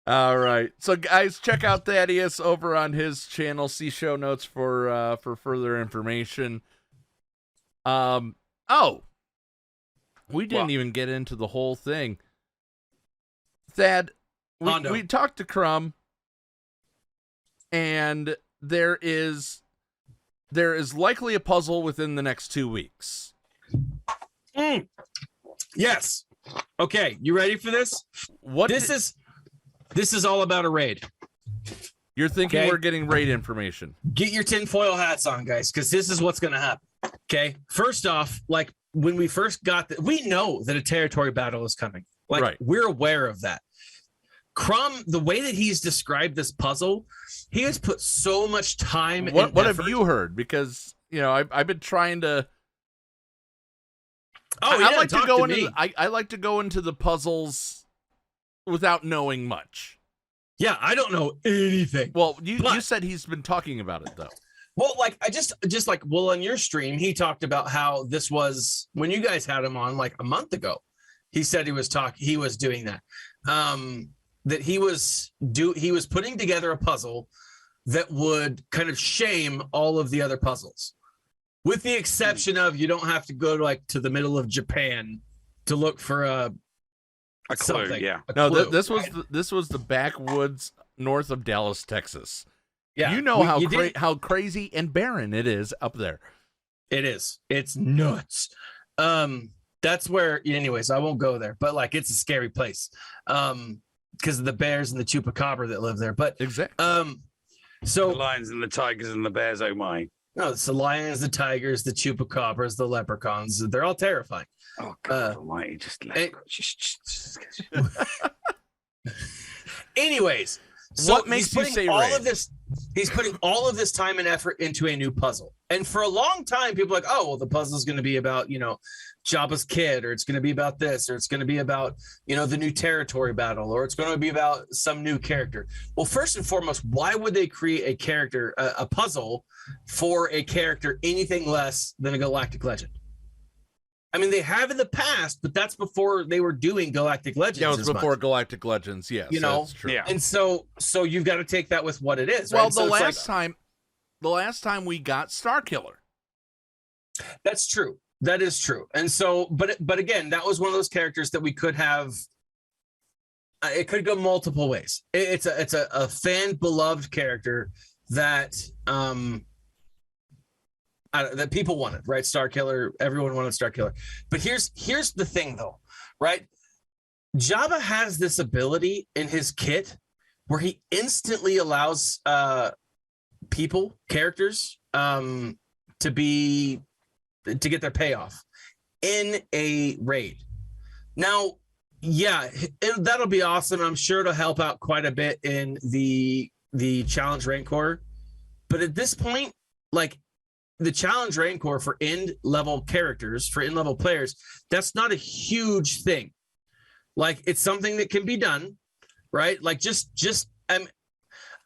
All right. So guys, check out Thaddeus over on his channel. See show notes for further information. We didn't even get into the whole thing. Thad, we talked to Crumb, and there is likely a puzzle within the next 2 weeks. Yes. Okay, you ready for this? This is all about a raid. You're thinking we're getting raid information. Get your tinfoil hats on, guys, because this is what's going to happen. Okay. First off, like when we first got we know that a territory battle is coming. Like, right. We're aware of that. Crumb, the way that he's described this puzzle, he has put so much time. What have you heard? Because I've been trying to Oh, I like to go into I like to go into the puzzles without knowing much. Yeah, I don't know anything. Well, you said he's been talking about it though. Well, like I just like on your stream, he talked about how this was when you guys had him on like a month ago. He said he was doing that. That he was putting together a puzzle that would kind of shame all of the other puzzles, with the exception of you don't have to go to the middle of Japan to look for a clue. Something. Yeah. This was the backwoods north of Dallas, Texas. Yeah, you know how crazy and barren it is up there. It is. It's nuts. That's where. Anyways, I won't go there. But like, it's a scary place, because of the bears and the chupacabra that live there. But exactly. So the lions and the tigers and the bears. Oh my! No, it's the lions, the tigers, the chupacabras, the leprechauns. They're all terrifying. Oh God Almighty! Just anyways. So what makes you say all of this? He's putting all of this time and effort into a new puzzle, and for a long time, people are like, "Oh, well, the puzzle is going to be about Jabba's kid, or it's going to be about this, or it's going to be about the new territory battle, or it's going to be about some new character." Well, first and foremost, why would they create a character, a puzzle for a character anything less than a galactic legend? I mean, they have in the past, but that's before they were doing Galactic Legends. Yeah, it was before Galactic Legends. Yes, that's true. Yeah. And so you've got to take that with what it is. Well, right? the last time we got Starkiller. That's true. That is true. And so, but again, that was one of those characters that we could have. It could go multiple ways. It's a fan beloved character that that people wanted, right? Starkiller, everyone wanted Starkiller. But here's the thing, though, right? Jabba has this ability in his kit where he instantly allows characters, to get their payoff in a raid. Now, yeah, that'll be awesome. I'm sure it'll help out quite a bit in the challenge Rancor. But at this point, like, the challenge Rancor for end level characters, for end level players, that's not a huge thing. Like, it's something that can be done, right? Like,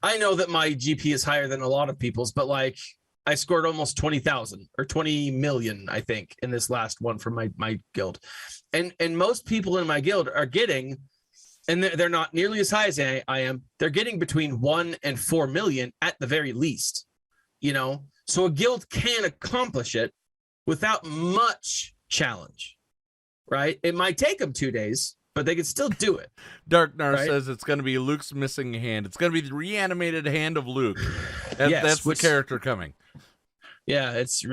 I know that my GP is higher than a lot of people's, but like, I scored almost 20,000 or 20 million, I think, in this last one for my guild. And most people in my guild are getting, and they're not nearly as high as I am, they're getting between 1 and 4 million at the very least, So a guild can accomplish it without much challenge, right? It might take them 2 days, but they can still do it. Darknar says it's going to be Luke's missing hand. It's going to be the reanimated hand of Luke. That's the character coming. Yeah, it's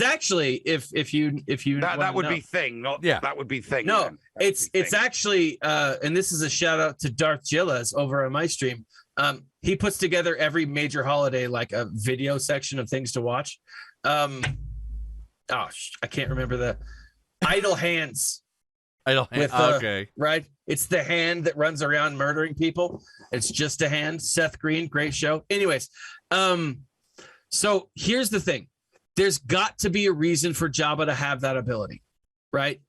actually if you that would be thing, not that would be thing. No, it's actually and this is a shout out to Darth Gillas over on my stream. He puts together every major holiday like a video section of things to watch. I can't remember the Idle Hands. Okay. Right? It's the hand that runs around murdering people. It's just a hand. Seth Green, great show. Anyways, so here's the thing. There's got to be a reason for Jabba to have that ability, right?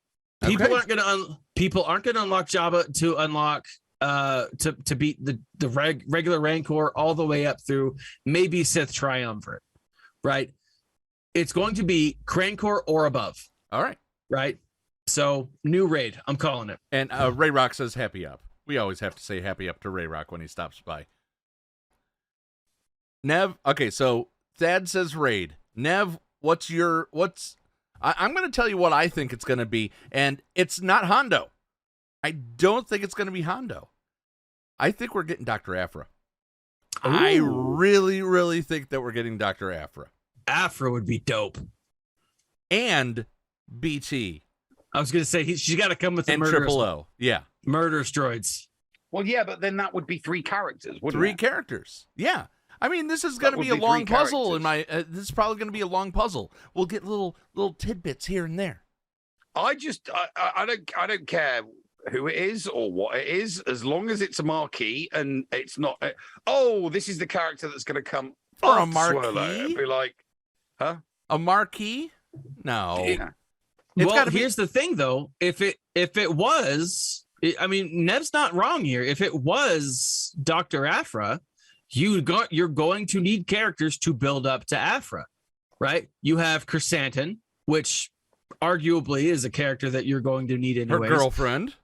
People aren't going to unlock Jabba to unlock to beat the regular Rancor all the way up through maybe Sith Triumvirate, right? It's going to be Crancor or above. All right. Right? So, new raid. I'm calling it. And Ray Rock says happy up. We always have to say happy up to Ray Rock when he stops by. Nev, okay, so Thad says raid. Nev, I'm going to tell you what I think it's going to be, and it's not Hondo. I don't think it's going to be Hondo. I think we're getting Dr. Aphra. Ooh. I really, really think that we're getting Dr. Aphra. Aphra would be dope. And BT. I was going to say, she's got to come with the Triple O. Yeah. Murderous droids. Well, yeah, but then that would be 3 characters, wouldn't it? 3 characters. Yeah. I mean, this is going to be a long puzzle. This is probably going to be a long puzzle. We'll get little tidbits here and there. I don't care who it is or what it is, as long as it's a marquee and it's not. This is the character that's going to come for a marquee. Swirlo. It'd be like, huh? A marquee? No. Well, here's the thing, though. If it was, I mean, Nev's not wrong here. If it was Dr. Aphra, you're going to need characters to build up to Aphra, right? You have Chrysanthemum, which arguably is a character that you're going to need anyways. Her girlfriend.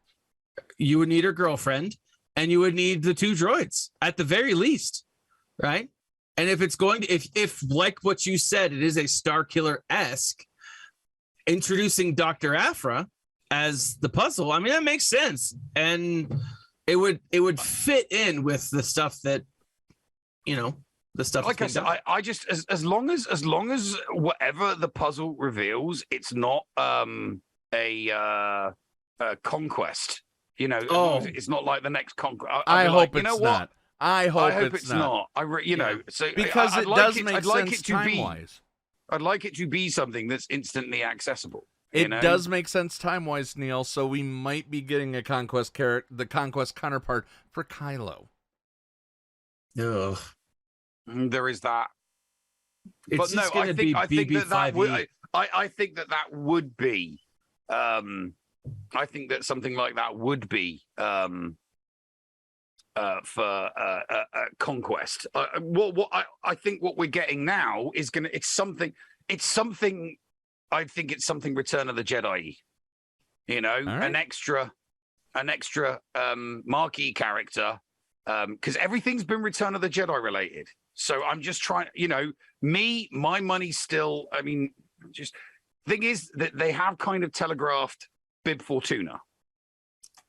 You would need her girlfriend, and you would need the 2 droids at the very least, right? And if it's going to, if like what you said, it is a Starkiller-esque, introducing Dr. Aphra as the puzzle, I mean, that makes sense. And it would fit in with the stuff that, the stuff. Like I said, I just, as long as whatever the puzzle reveals, it's not a conquest. It's not like the next conquest. I hope it's not. I hope it's not. Because it does make sense time-wise. I'd like it to be something that's instantly accessible. It does make sense time-wise, Neil, so we might be getting the conquest counterpart for Kylo. Ugh. There is that. It's but no, I think that would be I think that something like that would be for conquest. I think what we're getting now is it's something. I think it's something Return of the Jedi. Right. an extra marquee character, because everything's been Return of the Jedi related. So I'm just trying. My money's still. I mean, thing is that they have kind of telegraphed Bib Fortuna.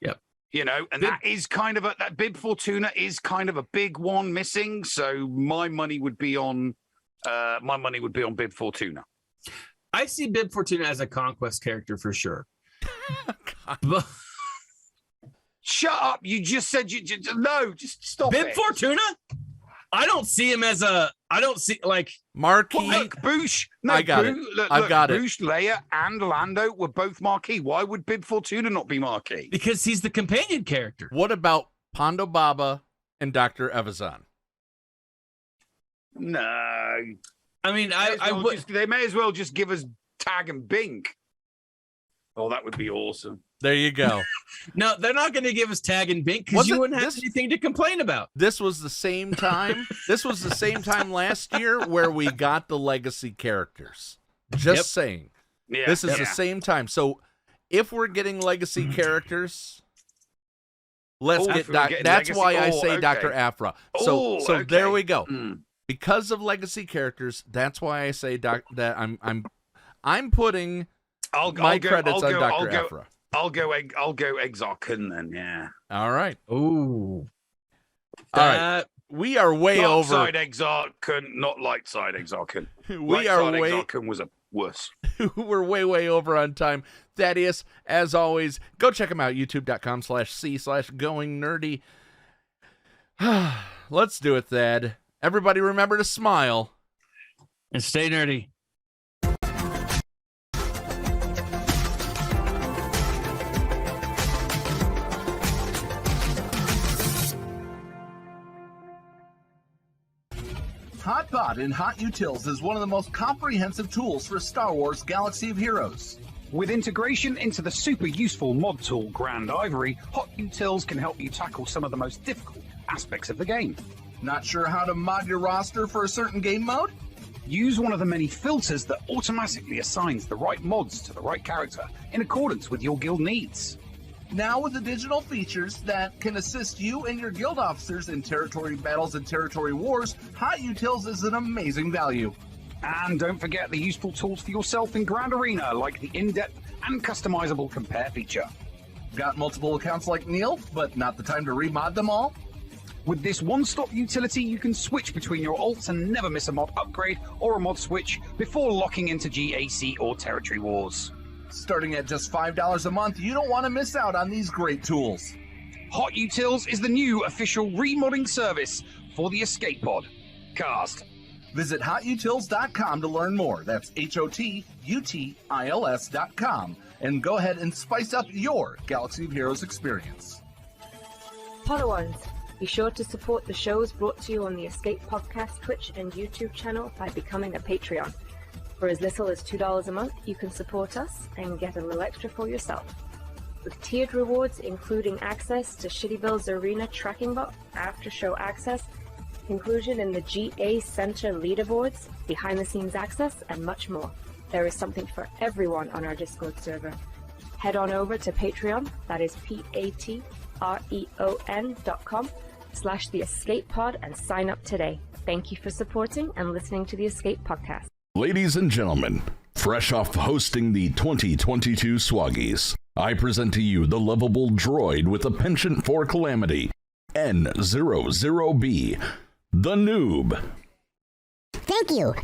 Yep. And that is kind of that Bib Fortuna is kind of a big one missing. So my money would be on Bib Fortuna. I see Bib Fortuna as a conquest character for sure. Shut up! You just said no. Just stop. Bib Fortuna. I don't see him as I don't see like marquee. Well, look, Boosh. No, I got it. I've got it. Boosh, Leia, and Lando were both marquee. Why would Bib Fortuna not be marquee? Because he's the companion character. What about Pondo Baba and Dr. Evazan? No. I mean, they may as well just give us Tag and Bink. Oh, that would be awesome. There you go. No, they're not going to give us Tag and Bink because you wouldn't have anything to complain about. This was the same time. This was the same time last year where we got the legacy characters. Just saying. Yeah, this is the same time. So if we're getting legacy characters, let's get that's why I say Dr. Aphra. So there we go. Because of legacy characters, that's why I say that I'm putting my credits on Dr. Aphra. I'll go Exarchon then, yeah. All right. Ooh. All right. We are way over. Dark side Exarchon, not light side Exarchon. Exarchon was a worse. We're way over on time. Thaddeus, as always, go check him out, youtube.com/c/goingnerdy. Let's do it, Thad. Everybody remember to smile. And stay nerdy. HotBot in HotUtils is one of the most comprehensive tools for Star Wars Galaxy of Heroes. With integration into the super useful mod tool Grand Ivory, HotUtils can help you tackle some of the most difficult aspects of the game. Not sure how to mod your roster for a certain game mode? Use one of the many filters that automatically assigns the right mods to the right character in accordance with your guild needs. Now with additional features that can assist you and your guild officers in territory battles and territory wars, HotUtils is an amazing value. And don't forget the useful tools for yourself in Grand Arena, like the in-depth and customizable compare feature. Got multiple accounts like Neil, but not the time to remod them all? With this one-stop utility, you can switch between your alts and never miss a mod upgrade or a mod switch before locking into GAC or territory wars. Starting at just $5 a month, you don't want to miss out on these great tools. HotUtils is the new official remodding service for the Escape Pod. Cast. Visit HotUtils.com to learn more. That's HotUtils.com. And go ahead and spice up your Galaxy of Heroes experience. Podawans, be sure to support the shows brought to you on the Escape Podcast Twitch and YouTube channel by becoming a Patreon. For as little as $2 a month, you can support us and get a little extra for yourself. With tiered rewards, including access to Shitty Bill's Arena Tracking Bot, after-show access, inclusion in the GA Center leaderboards, behind-the-scenes access, and much more. There is something for everyone on our Discord server. Head on over to Patreon, that is patreon.com/The Escape Pod, and sign up today. Thank you for supporting and listening to the Escape Podcast. Ladies and gentlemen, fresh off hosting the 2022 SWGOH, I present to you the lovable droid with a penchant for calamity, N00B, the noob. Thank you.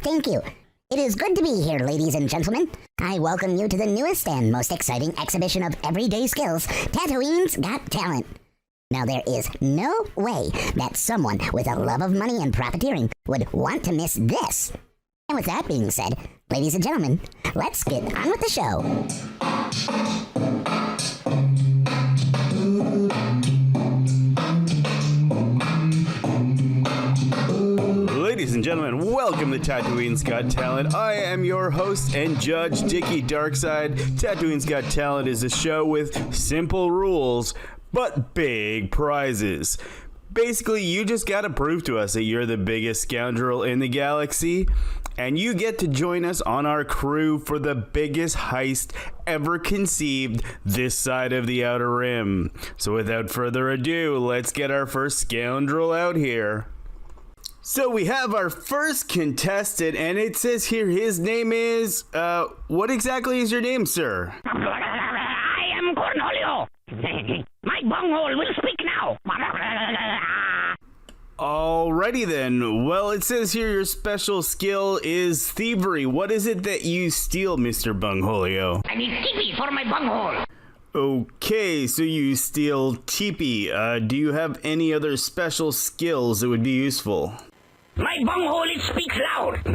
It is good to be here, ladies and gentlemen. I welcome you to the newest and most exciting exhibition of everyday skills, Tatooine's Got Talent. Now, there is no way that someone with a love of money and profiteering would want to miss this. And with that being said, ladies and gentlemen, let's get on with the show. Ladies and gentlemen, welcome to Tatooine's Got Talent. I am your host and judge, Dickie Darkside. Tatooine's Got Talent is a show with simple rules, but big prizes. Basically, you just gotta prove to us that you're the biggest scoundrel in the galaxy, and you get to join us on our crew for the biggest heist ever conceived this side of the Outer Rim. So without further ado, let's get our first scoundrel out here. So we have our first contestant, and it says here his name is, what exactly is your name, sir? I am Cornholio. My bunghole will speak now. Alrighty then. Well, it says here your special skill is thievery. What is it that you steal, Mr. Bungholio? I need TP for my bunghole. Okay, so you steal TP. Do you have any other special skills that would be useful? My bunghole, it speaks loud.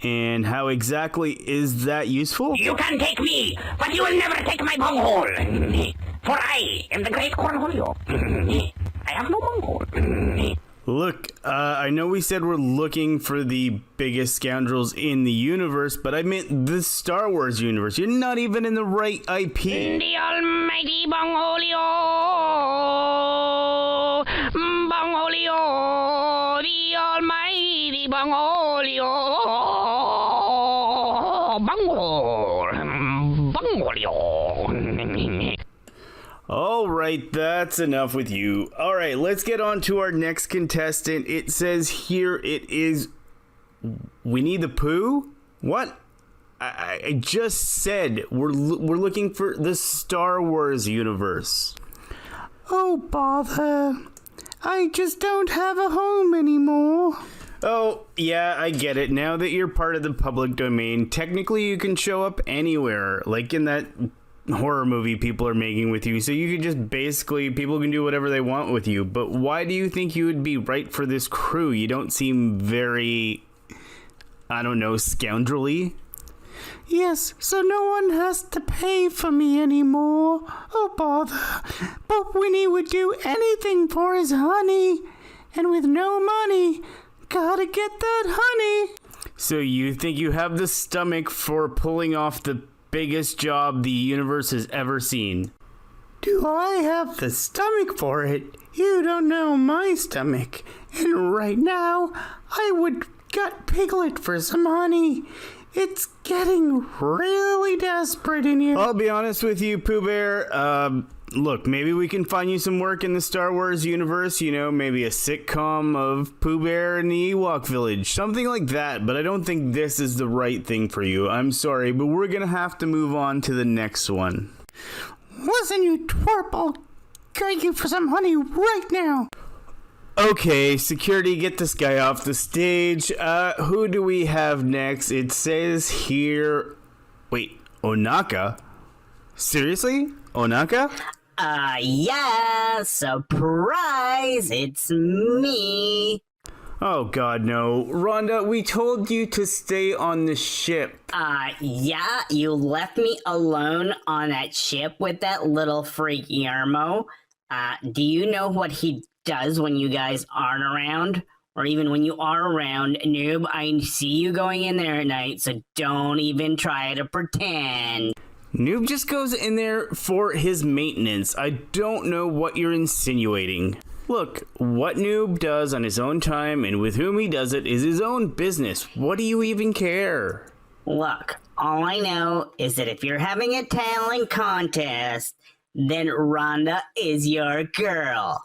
And how exactly is that useful? You can take me, but you will never take my bunghole. For I am the great Cornholio. I have no bunghole. Look, I know we said we're looking for the biggest scoundrels in the universe, but I meant the Star Wars universe. You're not even in the right IP. The almighty Bungholio! Bungholio! The almighty Bungholio! Bungholio! All right, that's enough with you. All right, let's get on to our next contestant. It says here it is Winnie the Pooh? What? I just said we're looking for the Star Wars universe. Oh, bother. I just don't have a home anymore. Oh, yeah, I get it. Now that you're part of the public domain, technically you can show up anywhere, like in that horror movie people are making with you, so you could just basically, people can do whatever they want with you. But why do you think you would be right for this crew? You don't seem very, I don't know, scoundrelly. Yes, so no one has to pay for me anymore. Oh, bother. But Winnie would do anything for his honey. And with no money, gotta get that honey. So you think you have the stomach for pulling off the biggest job the universe has ever seen? Do I have the stomach for it? You don't know my stomach. And right now, I would gut Piglet for some honey. It's getting really desperate in here. I'll be honest with you, Pooh Bear. Look, maybe we can find you some work in the Star Wars universe, you know, maybe a sitcom of Pooh Bear in the Ewok Village, something like that, but I don't think this is the right thing for you. I'm sorry, but we're gonna have to move on to the next one. Listen, you twerp, I'll gut you for some honey right now. Okay, security, get this guy off the stage. Who do we have next? It says here... Wait, Onaka? Seriously? Onaka? Yeah, surprise, it's me. Oh god, no. Rhonda, we told you to stay on the ship. Yeah, you left me alone on that ship with that little freak Yarmo. Do you know what he does when you guys aren't around? or even when you are around, noob, I see you going in there at night, so don't even try to pretend. Noob just goes in there for his maintenance. I don't know what you're insinuating. Look, what Noob does on his own time and with whom he does it is his own business. What do you even care? Look, all I know is that if you're having a talent contest, then Rhonda is your girl.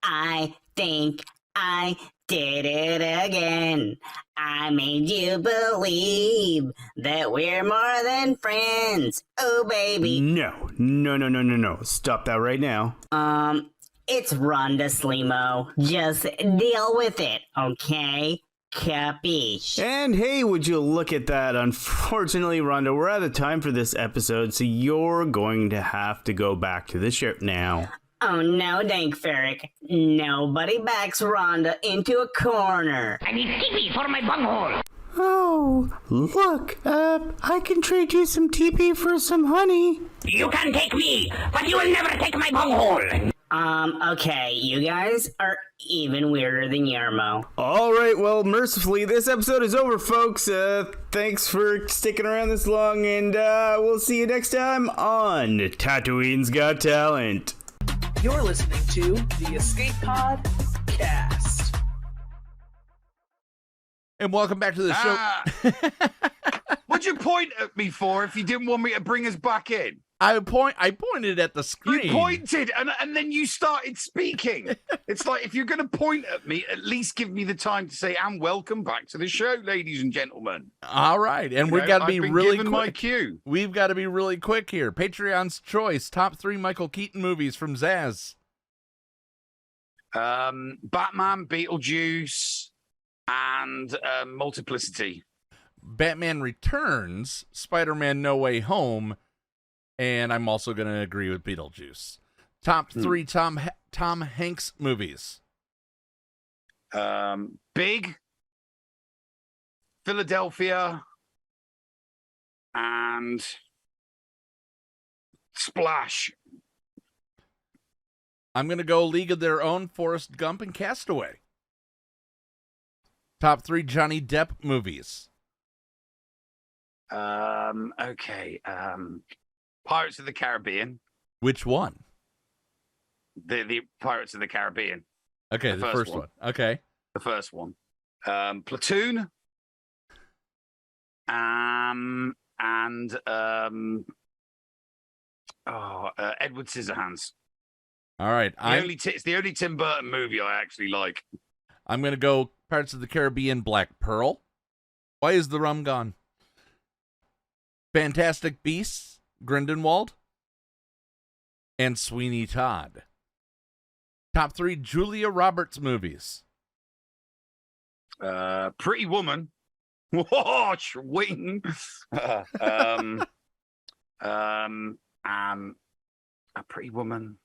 I think I did it again. I made you believe that we're more than friends. Oh, baby. No. Stop that right now. It's Rhonda Slimo. Just deal with it, okay? Capiche. And hey, would you look at that? Unfortunately, Rhonda, we're out of time for this episode, so you're going to have to go back to the ship now. Oh no, Dankferric. Nobody backs Rhonda into a corner. I need TP for my bunghole. Oh, look, I can trade you some TP for some honey. You can take me, but you will never take my bunghole. Okay, you guys are even weirder than Yarmo. All right, well, mercifully, this episode is over, folks. Thanks for sticking around this long, and we'll see you next time on Tatooine's Got Talent. You're listening to the Escape Pod Cast. And welcome back to the show. What'd you point at me for if you didn't want me to bring us back in? I pointed at the screen. You pointed, and then you started speaking. It's like, if you're going to point at me, at least give me the time to say, and welcome back to the show, ladies and gentlemen. All right, and we've got to be really quick. My cue. We've got to be really quick here. Patreon's choice, top 3 Michael Keaton movies from Zaz. Batman, Beetlejuice, and Multiplicity. Batman Returns, Spider-Man No Way Home, and I'm also going to agree with Beetlejuice. Top 3 Tom Hanks movies. Big, Philadelphia, and Splash. I'm going to go League of Their Own, Forrest Gump, and Castaway. Top 3 Johnny Depp movies. Okay. Pirates of the Caribbean. Which one? The Pirates of the Caribbean. Okay, the first one. Okay. The first one. Platoon. And Edward Scissorhands. All right. It's the only Tim Burton movie I actually like. I'm going to go Pirates of the Caribbean, Black Pearl. Why is the rum gone? Fantastic Beasts, Grindelwald, and Sweeney Todd. Top 3 Julia Roberts movies. Pretty Woman. Whoa, swing. A Pretty Woman.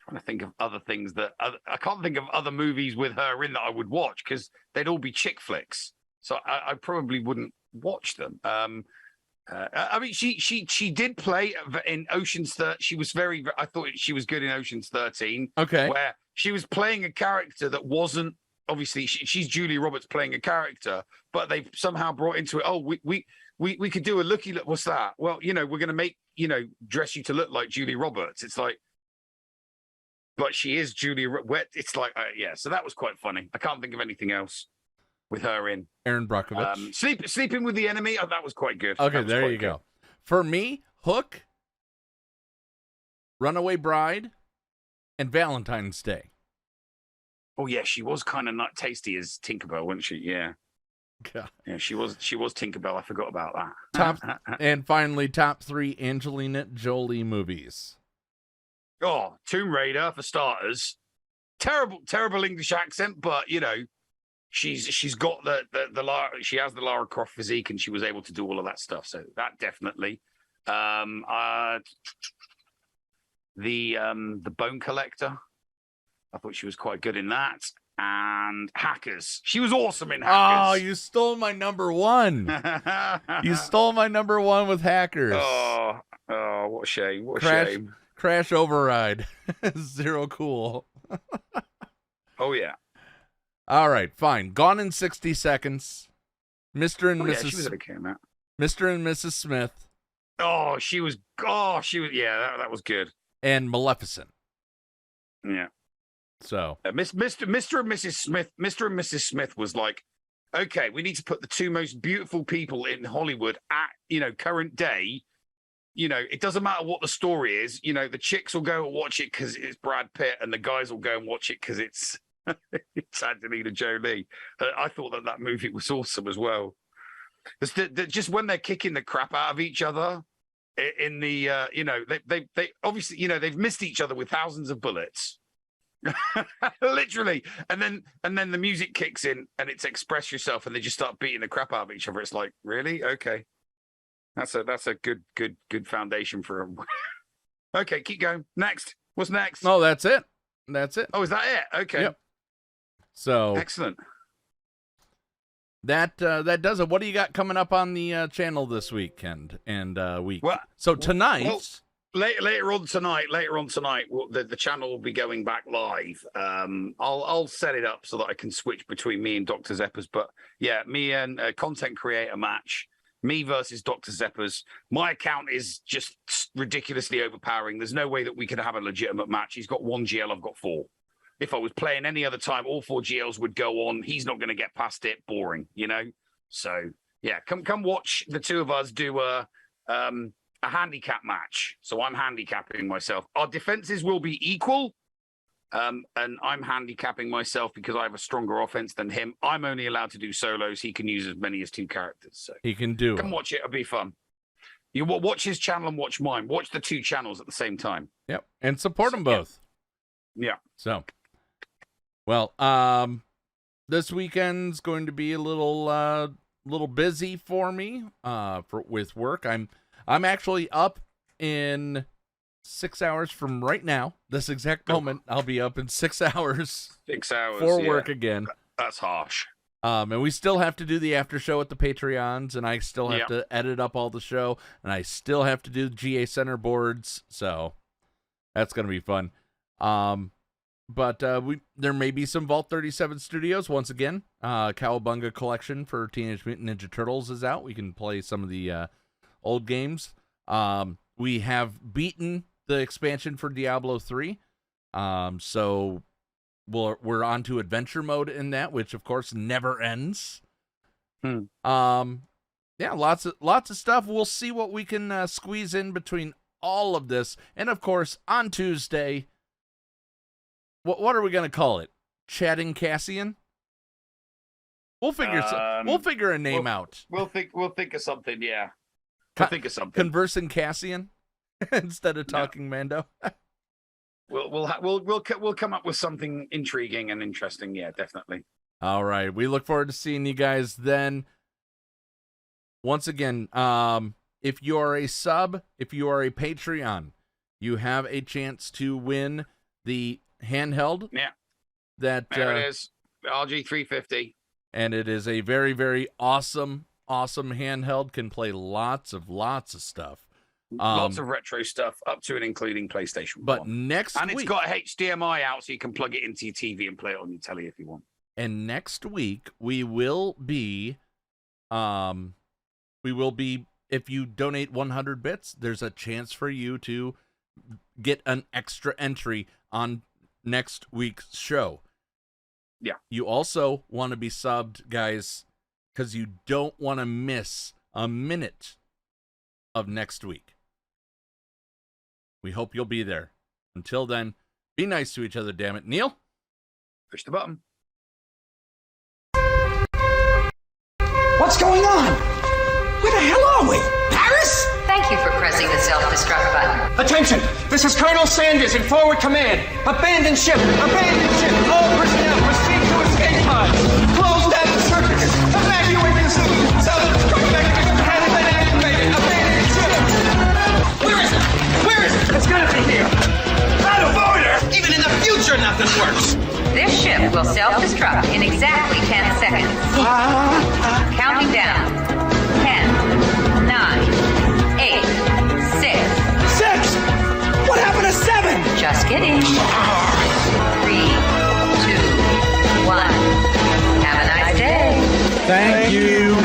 I'm trying to think of other things that I can't think of other movies with her in that I would watch because they'd all be chick flicks. So I probably wouldn't watch them. I mean, she did play in Ocean's 13. She was I thought she was good in Ocean's 13. Okay. Where she was playing a character that wasn't, obviously, she's Julia Roberts playing a character, but they somehow brought into it, we could do a looky look. What's that? Well, we're going to make, dress you to look like Julia Roberts. It's like, but she is Julia. It's like, yeah. So that was quite funny. I can't think of anything else with her in. Aaron Brockovich. Sleeping with the Enemy. Oh, that was quite good. Okay, there you go. For me, Hook, Runaway Bride, and Valentine's Day. Oh yeah, she was kind of not tasty as Tinkerbell, wasn't she? Yeah. God. Yeah, she was Tinkerbell. I forgot about that. And finally, top 3 Angelina Jolie movies. Oh, Tomb Raider for starters. Terrible English accent, but she's got she has the Lara Croft physique, and she was able to do all of that stuff. So that definitely. The Bone Collector. I thought she was quite good in that. And Hackers. She was awesome in Hackers. Oh, you stole my number 1. You stole my number 1 with Hackers. Oh, what a shame. What a shame. Crash Override. Zero cool. Oh, yeah. All right, fine. Gone in 60 Seconds. Mr. and Yeah, she was Mrs. okay, Matt. Mr. and Mrs. Smith. She was. Yeah, that was good. And Maleficent. Yeah. So Mr. and Mrs. Smith was like, okay, we need to put the two most beautiful people in Hollywood at current day. It doesn't matter what the story is. The chicks will go and watch it because it's Brad Pitt, and the guys will go and watch it because it's Angelina Jolie. I thought that movie was awesome as well. Just when they're kicking the crap out of each other in the they obviously they've missed each other with thousands of bullets. Literally, and then the music kicks in and it's Express Yourself, and they just start beating the crap out of each other. It's like, really? Okay, that's a good foundation for them. Okay, keep going. Next, what's next? No, that's it. Oh, is that it? Okay. Yep. So excellent. That does it. What do you got coming up on the channel this weekend and week? Well, so tonight. Later on tonight, the channel will be going back live. I'll set it up so that I can switch between me and Dr. Zeppers. But yeah, me and content creator match, me versus Dr. Zeppers. My account is just ridiculously overpowering. There's no way that we could have a legitimate match. He's got 1 GL, I've got 4. If I was playing any other time, all 4 GLs would go on. He's not going to get past it. Boring, So yeah, come watch the two of us do a handicap match. So I'm handicapping myself. Our defenses will be equal. And I'm handicapping myself because I have a stronger offense than him. I'm only allowed to do solos. He can use as many as 2 characters. So he can do Come watch it. It'll be fun. You watch his channel and watch mine. Watch the 2 channels at the same time. Yep. And support them both. Yeah. So, well, this weekend's going to be a little busy for me with work. I'm actually up in 6 hours from right now. This exact moment, I'll be up in 6 hours. 6 hours for work again. That's harsh. And we still have to do the after show at the Patreons, and I still have to edit up all the show, and I still have to do GA Center boards. So that's gonna be fun. But there may be some Vault 37 Studios once again. Cowabunga collection for Teenage Mutant Ninja Turtles is out. We can play some of the old games. We have beaten the expansion for Diablo 3. So we're on to adventure mode in that, which of course never ends. Yeah, lots of stuff. We'll see what we can squeeze in between all of this. And of course, on Tuesday, what are we going to call it? Chatting Cassian? We'll figure a name out. We'll think of something, yeah. We'll think of something. Conversing Cassian instead of talking Mando. We'll come up with something intriguing and interesting, yeah, definitely. All right. We look forward to seeing you guys then. Once again, if you are a sub, if you are a Patreon, you have a chance to win the handheld. Yeah. There it is. RG350. And it is a very, very awesome handheld. Can play lots of stuff. Lots of retro stuff, up to and including PlayStation 1. But next week... And it's got HDMI out, so you can plug it into your TV and play it on your telly if you want. And next week, we will be... if you donate 100 bits, there's a chance for you to get an extra entry on next week's show. Yeah. You also want to be subbed, guys, because you don't want to miss a minute of next week. We hope you'll be there. Until then, be nice to each other, damn it. Neil? Push the button. What's going on? Where the hell are we? Paris? Thank you for pressing the self-destruct button. Attention! This is Colonel Sanders in forward command. Abandon ship! Abandon ship! All personnel proceed to escape pods. Close down the circuits. Evacuate the city. Self-destruct mechanism has been activated. Abandon ship! Where is it? Where is it? It's gotta be here. Out of order! Even in the future, nothing works. This ship will self-destruct in exactly 10 seconds. Counting down. 10, 9, 8, 6. 6! What happened to 7? Just kidding. 3, 2, 1. Thank you.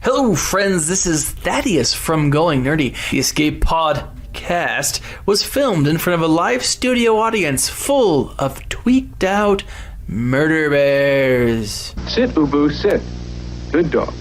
Hello, friends. This is Thaddeus from Going Nerdy. The Escape Podcast was filmed in front of a live studio audience full of tweaked out murder bears. Sit, Ubu, sit. Good dog.